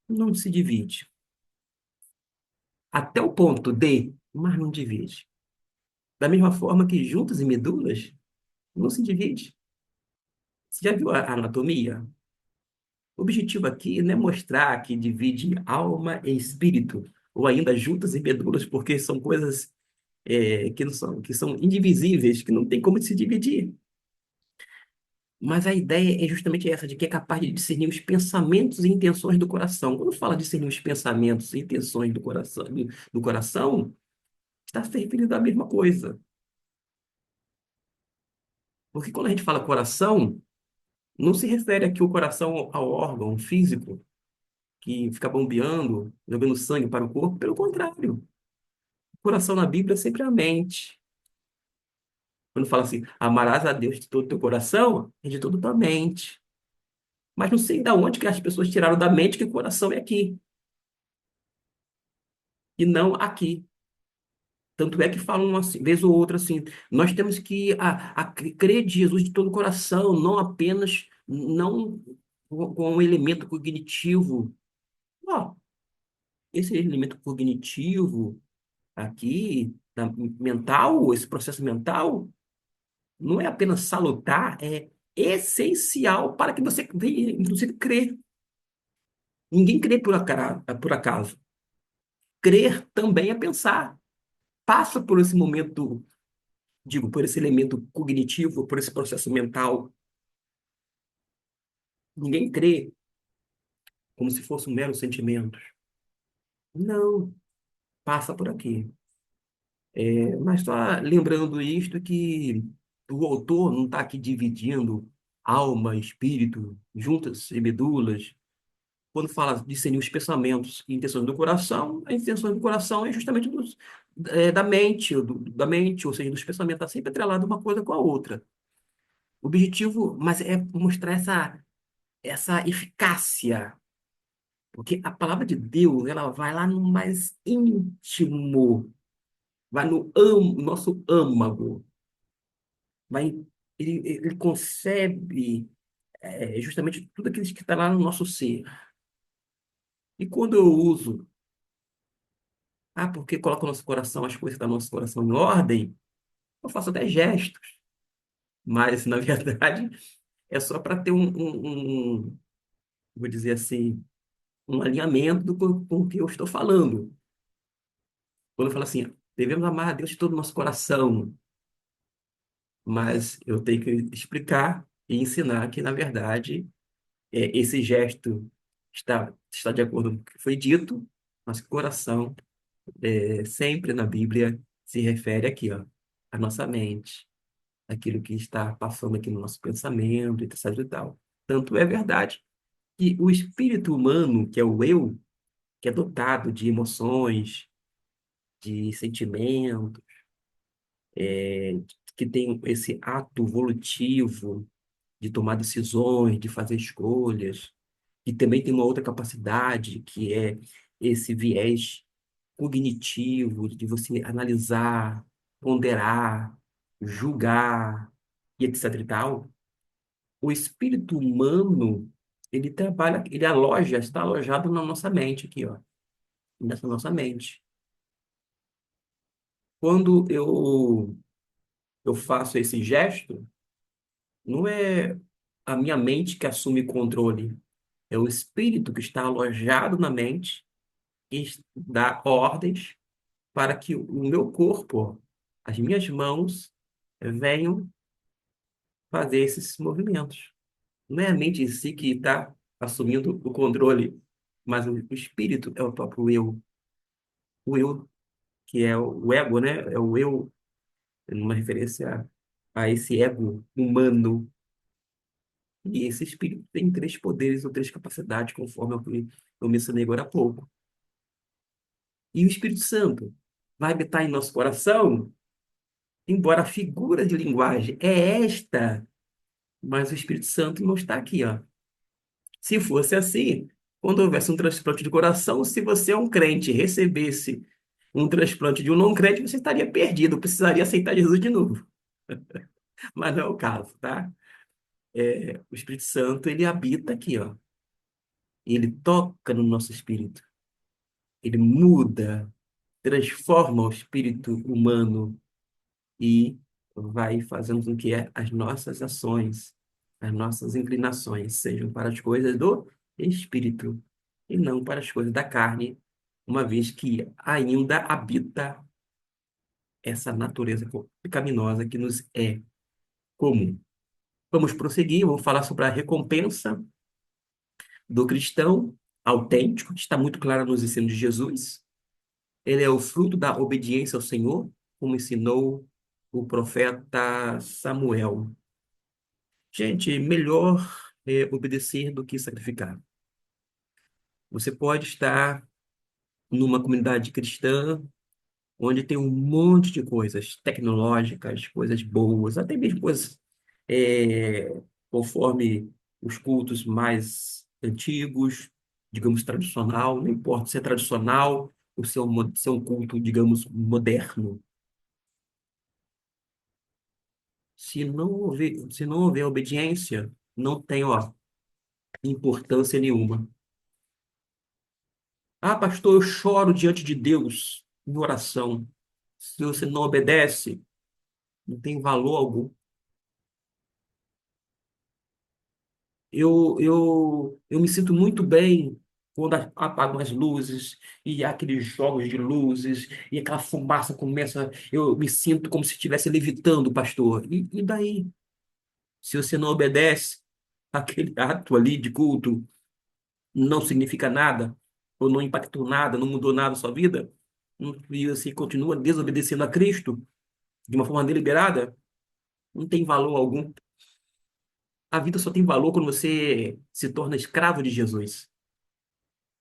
não se divide. Até o ponto de, mas não divide. Da mesma forma que juntas e medulas não se divide. Você já viu a anatomia? O objetivo aqui não é mostrar que divide alma e espírito, ou ainda juntas e medulas, porque são coisas que não são, que são indivisíveis, que não tem como se dividir. Mas a ideia é justamente essa, de que é capaz de discernir os pensamentos e intenções do coração. Quando fala discernir os pensamentos e intenções do coração, está se referindo à mesma coisa. Porque quando a gente fala coração, não se refere aqui o coração ao órgão físico que fica bombeando, jogando sangue para o corpo. Pelo contrário, o coração na Bíblia é sempre a mente. Quando fala assim, amarás a Deus de todo o teu coração, é de toda a tua mente. Mas não sei de onde que as pessoas tiraram da mente que o coração é aqui, e não aqui. Tanto é que falam assim, vez ou outra assim, nós temos que crer de Jesus de todo o coração, não apenas não com um elemento cognitivo. Ó, esse elemento cognitivo aqui, mental, esse processo mental, não é apenas salutar, é essencial para que você venha, inclusive, crer. Ninguém crê por acaso. Crer também é pensar. Passa por esse momento, digo, por esse elemento cognitivo, por esse processo mental. Ninguém crê como se fosse um mero sentimento. Não, passa por aqui. Mas só lembrando isto que o autor não está aqui dividindo alma, espírito, juntas e medulas. Quando fala de discernir os pensamentos e intenções do coração, a intenção do coração é justamente da mente, da mente, ou seja, dos pensamentos, está sempre atrelado uma coisa com a outra. O objetivo, mas é mostrar essa eficácia, porque a palavra de Deus, ela vai lá no mais íntimo, vai no nosso âmago, vai, ele concebe justamente tudo aquilo que está lá no nosso ser. E quando eu uso, porque coloca o nosso coração, as coisas do nosso coração em ordem, eu faço até gestos, mas na verdade é só para ter vou dizer assim, um alinhamento com o que eu estou falando. Quando eu falo assim, devemos amar a Deus de todo o nosso coração, mas eu tenho que explicar e ensinar que, na verdade, esse gesto está de acordo com o que foi dito, mas coração, sempre na Bíblia, se refere aqui, ó, à nossa mente, aquilo que está passando aqui no nosso pensamento, etc. e tal. Tanto é verdade que o espírito humano, que é o eu, que é dotado de emoções, de sentimentos, que tem esse ato volutivo de tomar decisões, de fazer escolhas, e também tem uma outra capacidade, que é esse viés cognitivo, de você analisar, ponderar, julgar, e etc. e tal. O espírito humano, ele trabalha, ele aloja, está alojado na nossa mente aqui, ó, nessa nossa mente. Quando eu faço esse gesto, não é a minha mente que assume controle, é o espírito que está alojado na mente e dá ordens para que o meu corpo as minhas mãos venham fazer esses movimentos. Não é a mente em si que está assumindo o controle, mas o espírito é o próprio eu. O eu, que é o ego, né? É o eu, numa referência a esse ego humano. E esse espírito tem três poderes ou três capacidades, conforme eu mencionei agora há pouco. E o Espírito Santo vai habitar em nosso coração, embora a figura de linguagem é esta, mas o Espírito Santo não está aqui, ó. Se fosse assim, quando houvesse um transplante de coração, se você é um crente e recebesse um transplante de um não crente, você estaria perdido, precisaria aceitar Jesus de novo. Mas não é o caso, tá? O Espírito Santo, ele habita aqui, ó. Ele toca no nosso espírito. Ele muda, transforma o espírito humano e vai fazendo com que as nossas ações, as nossas inclinações sejam para as coisas do espírito e não para as coisas da carne, uma vez que ainda habita essa natureza pecaminosa que nos é comum. Vamos prosseguir, eu vou falar sobre a recompensa do cristão autêntico, que está muito clara nos ensinos de Jesus. Ele é o fruto da obediência ao Senhor, como ensinou o profeta Samuel. Gente, melhor obedecer do que sacrificar. Você pode estar numa comunidade cristã onde tem um monte de coisas tecnológicas, coisas boas, até mesmo coisas conforme os cultos mais antigos, digamos, tradicional, não importa se é tradicional ou se é um culto, digamos, moderno. Se não houver obediência, não tem, ó, importância nenhuma. Ah, pastor, eu choro diante de Deus em oração. Se você não obedece, não tem valor algum. Eu me sinto muito bem quando apagam as luzes e há aqueles jogos de luzes e aquela fumaça começa. Eu me sinto como se estivesse levitando, pastor. E daí? Se você não obedece, aquele ato ali de culto não significa nada, ou não impactou nada, não mudou nada na sua vida, e você continua desobedecendo a Cristo de uma forma deliberada, não tem valor algum. A vida só tem valor quando você se torna escravo de Jesus.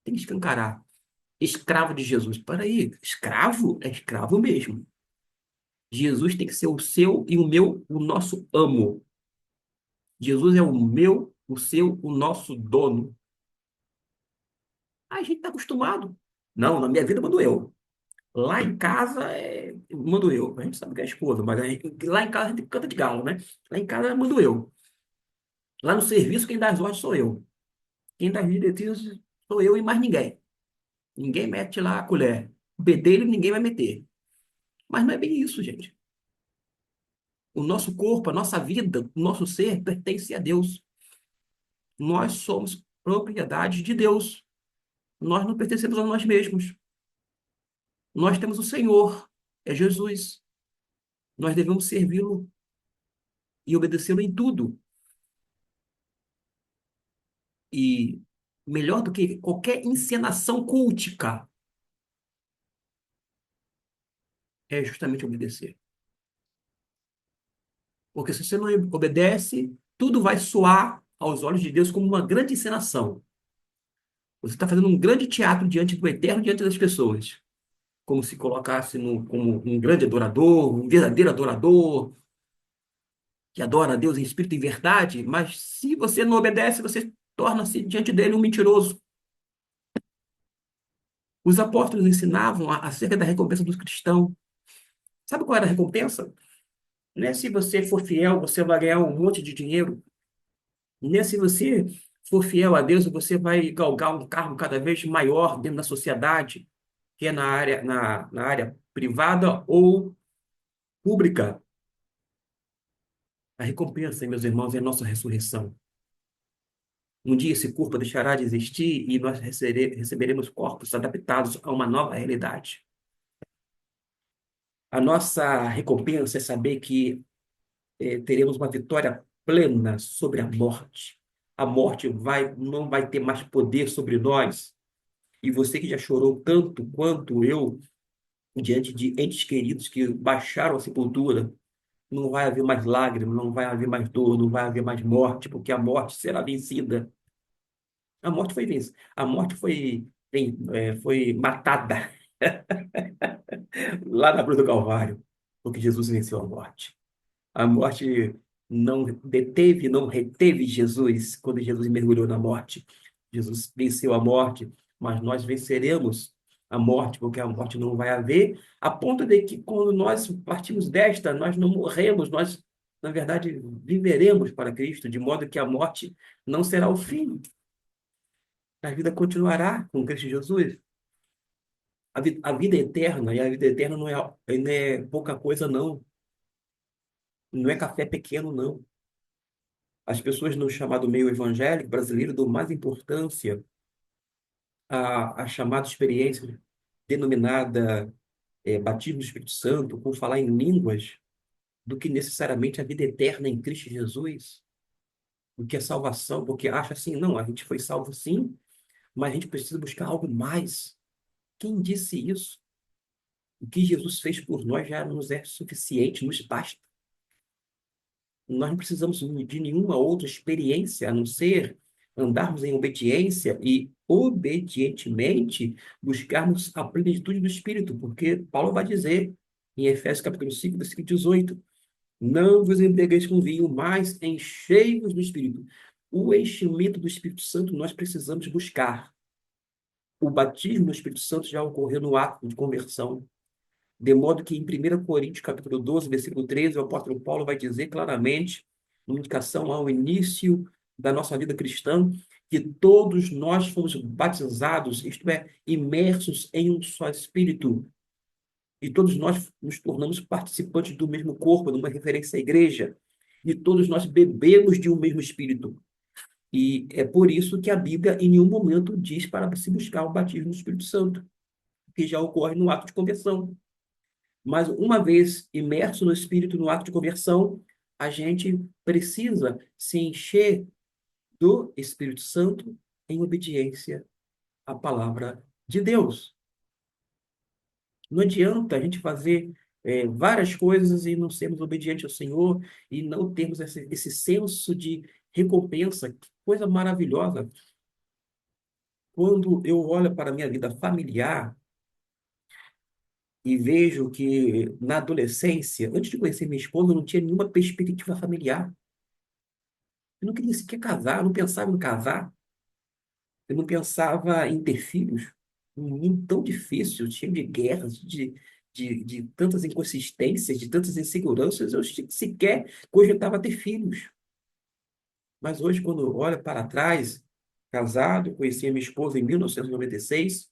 Tem que escancarar. Escravo de Jesus. Para aí, escravo é escravo mesmo. Jesus tem que ser o seu e o meu, o nosso amo. Jesus é o meu, o seu, o nosso dono. A gente está acostumado. Não, na minha vida mando eu. Lá em casa, mando eu. A gente sabe que é a esposa, mas lá em casa a gente canta de galo, né? Lá em casa mando eu. Lá no serviço, quem dá as ordens sou eu. Quem dá as diretrizes sou eu e mais ninguém. Ninguém mete lá a colher. O bedelho ninguém vai meter. Mas não é bem isso, gente. O nosso corpo, a nossa vida, o nosso ser pertence a Deus. Nós somos propriedade de Deus. Nós não pertencemos a nós mesmos. Nós temos o Senhor, é Jesus. Nós devemos servi-lo e obedecê-lo em tudo. E melhor do que qualquer encenação cultica é justamente obedecer. Porque se você não obedece, tudo vai soar aos olhos de Deus como uma grande encenação. Você está fazendo um grande teatro diante do eterno, diante das pessoas. Como se colocasse como um grande adorador, um verdadeiro adorador, que adora a Deus em espírito e em verdade, mas se você não obedece, você torna-se diante dele um mentiroso. Os apóstolos ensinavam acerca da recompensa dos cristãos. Sabe qual era a recompensa? Não é se você for fiel, você vai ganhar um monte de dinheiro. Não é se você for fiel a Deus, você vai galgar um cargo cada vez maior dentro da sociedade, que é na área privada ou pública. A recompensa, meus irmãos, é a nossa ressurreição. Um dia esse corpo deixará de existir e nós receberemos corpos adaptados a uma nova realidade. A nossa recompensa é saber que teremos uma vitória plena sobre a morte. A morte não vai ter mais poder sobre nós. E você que já chorou tanto quanto eu, diante de entes queridos que baixaram a sepultura, não vai haver mais lágrimas, não vai haver mais dor, não vai haver mais morte, porque a morte será vencida. A morte foi vencida. A morte foi matada lá na cruz do Calvário, porque Jesus venceu a morte. A morte não deteve, não reteve Jesus quando Jesus mergulhou na morte. Jesus venceu a morte, mas nós venceremos a morte, porque a morte não vai haver, a ponto de que quando nós partimos desta, nós não morremos, nós, na verdade, viveremos para Cristo, de modo que a morte não será o fim. A vida continuará com Cristo Jesus. A vida eterna, e a vida eterna não é pouca coisa, não. Não é café pequeno, não. As pessoas no chamado meio evangélico brasileiro dão mais importância à chamada experiência denominada batismo do Espírito Santo, com falar em línguas, do que necessariamente a vida eterna em Cristo Jesus, do que a salvação, porque acha assim, não, a gente foi salvo sim, mas a gente precisa buscar algo mais. Quem disse isso? O que Jesus fez por nós já nos é suficiente, nos basta. Nós não precisamos de nenhuma outra experiência a não ser andarmos em obediência e obedientemente buscarmos a plenitude do Espírito, porque Paulo vai dizer em Efésios capítulo 5, versículo 18: não vos embriagueis com vinho, mas enchei-vos do Espírito. O enchimento do Espírito Santo nós precisamos buscar. O batismo no Espírito Santo já ocorreu no ato de conversão. De modo que em 1 Coríntios, capítulo 12, versículo 13, o apóstolo Paulo vai dizer claramente, em indicação ao início da nossa vida cristã, que todos nós fomos batizados, isto é, imersos em um só Espírito, e todos nós nos tornamos participantes do mesmo corpo, numa referência à igreja, e todos nós bebemos de um mesmo Espírito. E é por isso que a Bíblia em nenhum momento diz para se buscar o batismo do Espírito Santo, que já ocorre no ato de conversão. Mas uma vez imerso no Espírito, no ato de conversão, a gente precisa se encher do Espírito Santo em obediência à palavra de Deus. Não adianta a gente fazer várias coisas e não sermos obedientes ao Senhor e não termos esse senso de recompensa. Que coisa maravilhosa. Quando eu olho para a minha vida familiar e vejo que na adolescência, antes de conhecer minha esposa, eu não tinha nenhuma perspectiva familiar. Eu não queria sequer casar, eu não pensava em casar, eu não pensava em ter filhos. Um mundo tão difícil, cheio de guerras, de tantas inconsistências, de tantas inseguranças, eu sequer cogitava ter filhos. Mas hoje, quando eu olho para trás, casado, conheci a minha esposa em 1996,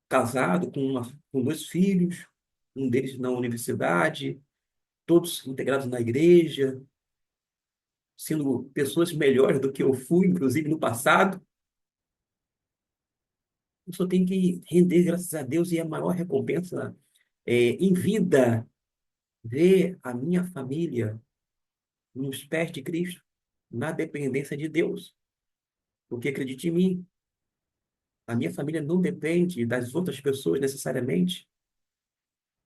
casado com dois filhos, um deles na universidade, todos integrados na igreja, sendo pessoas melhores do que eu fui, inclusive no passado. Eu só tenho que render graças a Deus e a maior recompensa em vida, ver a minha família nos pés de Cristo, na dependência de Deus. Porque acredite em mim, a minha família não depende das outras pessoas necessariamente,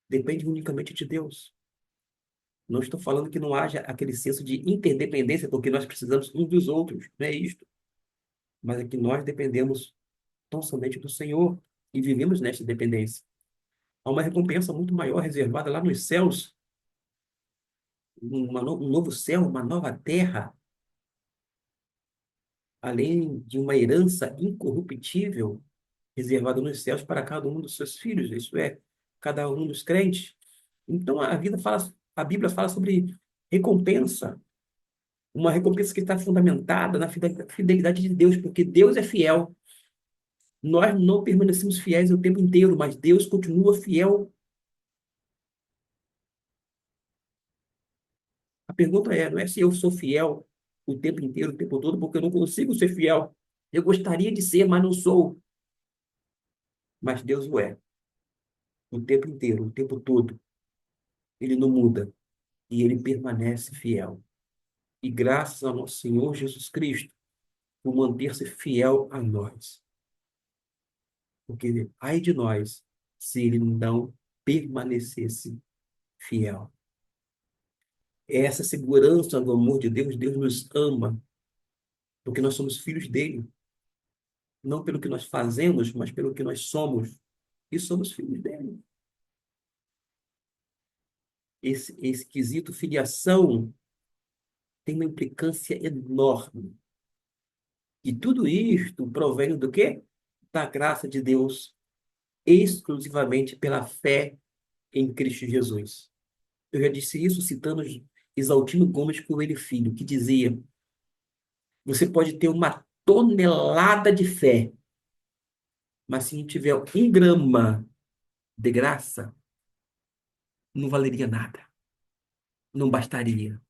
depende unicamente de Deus. Não estou falando que não haja aquele senso de interdependência, porque nós precisamos uns dos outros, não é isto. Mas é que nós dependemos tão somente do Senhor e vivemos nesta dependência. Há uma recompensa muito maior reservada lá nos céus, um novo céu, uma nova terra, além de uma herança incorruptível reservada nos céus para cada um dos seus filhos, isso é, cada um dos crentes. Então a Bíblia fala sobre recompensa, uma recompensa que está fundamentada na fidelidade de Deus, porque Deus é fiel. Nós não permanecemos fiéis o tempo inteiro, mas Deus continua fiel. A pergunta é, não é se eu sou fiel o tempo inteiro, o tempo todo, porque eu não consigo ser fiel. Eu gostaria de ser, mas não sou. Mas Deus o é, o tempo inteiro, o tempo todo. Ele não muda e ele permanece fiel. E graças ao nosso Senhor Jesus Cristo por manter-se fiel a nós. Porque ai de nós se ele não permanecesse fiel. Essa segurança do amor de Deus, Deus nos ama, porque nós somos filhos dele, não pelo que nós fazemos, mas pelo que nós somos, e somos filhos dele. Esse quesito filiação tem uma implicância enorme. E tudo isto provém do quê? Da graça de Deus, exclusivamente pela fé em Cristo Jesus. Eu já disse isso citando Exaltino Gomes Coelho Filho, que dizia: você pode ter uma tonelada de fé, mas se não tiver 1 grama de graça, não valeria nada, não bastaria,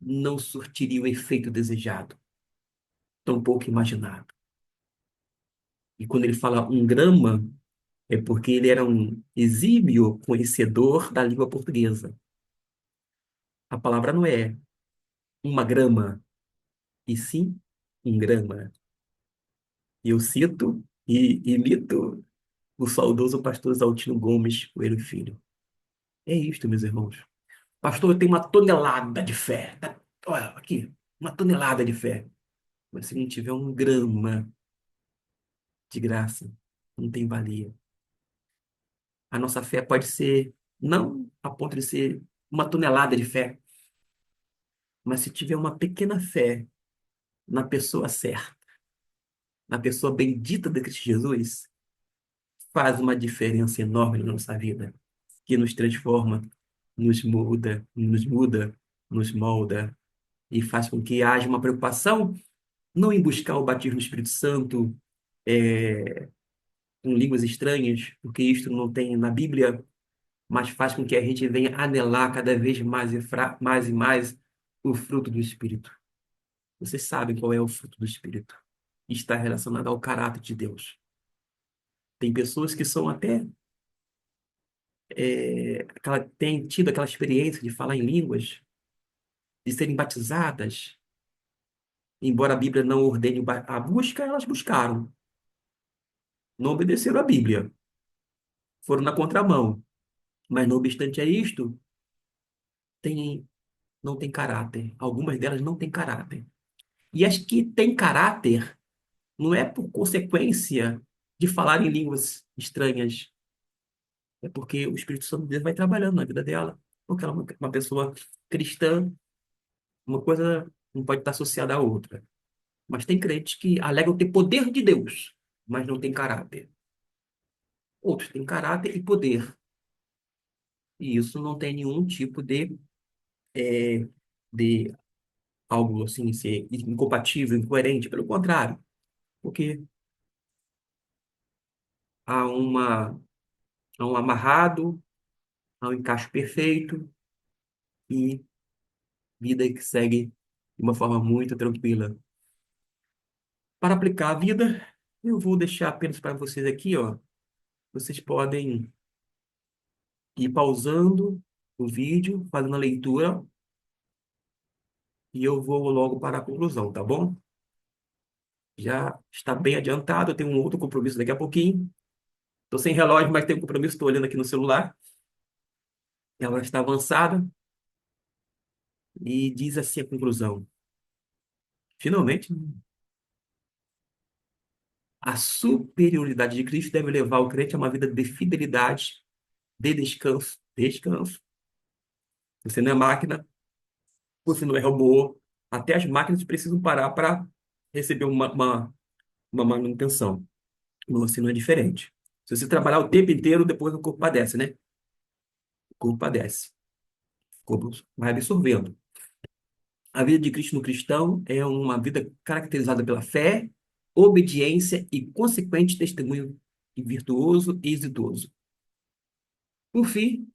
não surtiria o efeito desejado, tampouco imaginado. E quando ele fala 1 grama, é porque ele era um exímio conhecedor da língua portuguesa. A palavra não é 1 grama, e sim 1 grama. E eu cito e imito o saudoso pastor Exaltino Gomes Coelho Filho. É isto, meus irmãos. Pastor, eu tenho uma tonelada de fé. Olha, aqui, uma tonelada de fé. Mas se não tiver 1 grama de graça, não tem valia. A nossa fé pode ser, não a ponto de ser uma tonelada de fé, mas se tiver uma pequena fé na pessoa certa, na pessoa bendita de Cristo Jesus, faz uma diferença enorme na nossa vida, que nos transforma, nos muda, nos molda e faz com que haja uma preocupação não em buscar o batismo do Espírito Santo é, em línguas estranhas, porque isto não tem na Bíblia, mas faz com que a gente venha anelar cada vez mais mais e mais o fruto do Espírito. Vocês sabem qual é o fruto do Espírito. Está relacionado ao caráter de Deus. Tem pessoas que são até têm tido aquela experiência de falar em línguas, de serem batizadas, embora a Bíblia não ordene a busca, elas buscaram, não obedeceram à Bíblia, foram na contramão. Mas, não obstante a isto, tem, não tem caráter. Algumas delas não têm caráter. E as que têm caráter não é por consequência de falar em línguas estranhas, é porque o Espírito Santo de Deus vai trabalhando na vida dela. Porque ela é uma pessoa cristã, uma coisa não pode estar associada à outra. Mas tem crentes que alegam ter poder de Deus, mas não têm caráter. Outros têm caráter e poder. E isso não tem nenhum tipo de algo assim ser incompatível, incoerente, pelo contrário, porque há há um amarrado, há um encaixe perfeito e vida que segue de uma forma muito tranquila. Para aplicar a vida, eu vou deixar apenas para vocês aqui, ó. Vocês podem ir pausando o vídeo, fazendo a leitura, e eu vou logo para a conclusão, tá bom? Já está bem adiantado, eu tenho um outro compromisso daqui a pouquinho. Estou sem relógio, mas tenho um compromisso, estou olhando aqui no celular. Ela está avançada e diz assim a conclusão. Finalmente, a superioridade de Cristo deve levar o crente a uma vida de fidelidade, de descanso. Descanso. Você não é máquina, você não é robô. Até as máquinas precisam parar para receber uma manutenção. Você não é diferente. Se você trabalhar o tempo inteiro, depois o corpo padece, né? O corpo padece. O corpo vai absorvendo. A vida de Cristo no cristão é uma vida caracterizada pela fé, obediência e consequente testemunho virtuoso e exitoso. Por fim,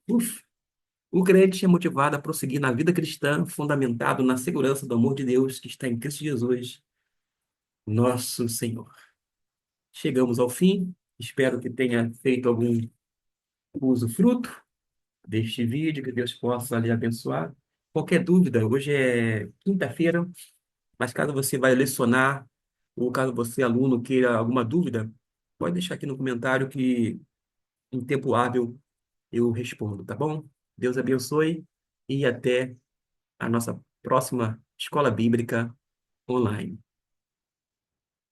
o crente é motivado a prosseguir na vida cristã, fundamentado na segurança do amor de Deus que está em Cristo Jesus, nosso Senhor. Chegamos ao fim. Espero que tenha feito algum uso fruto. deste vídeo, que Deus possa lhe abençoar. Qualquer dúvida, hoje é quinta-feira, mas caso você vai lecionar, ou caso você, aluno, queira alguma dúvida, pode deixar aqui no comentário que em tempo hábil eu respondo, tá bom? Deus abençoe e até a nossa próxima escola bíblica online.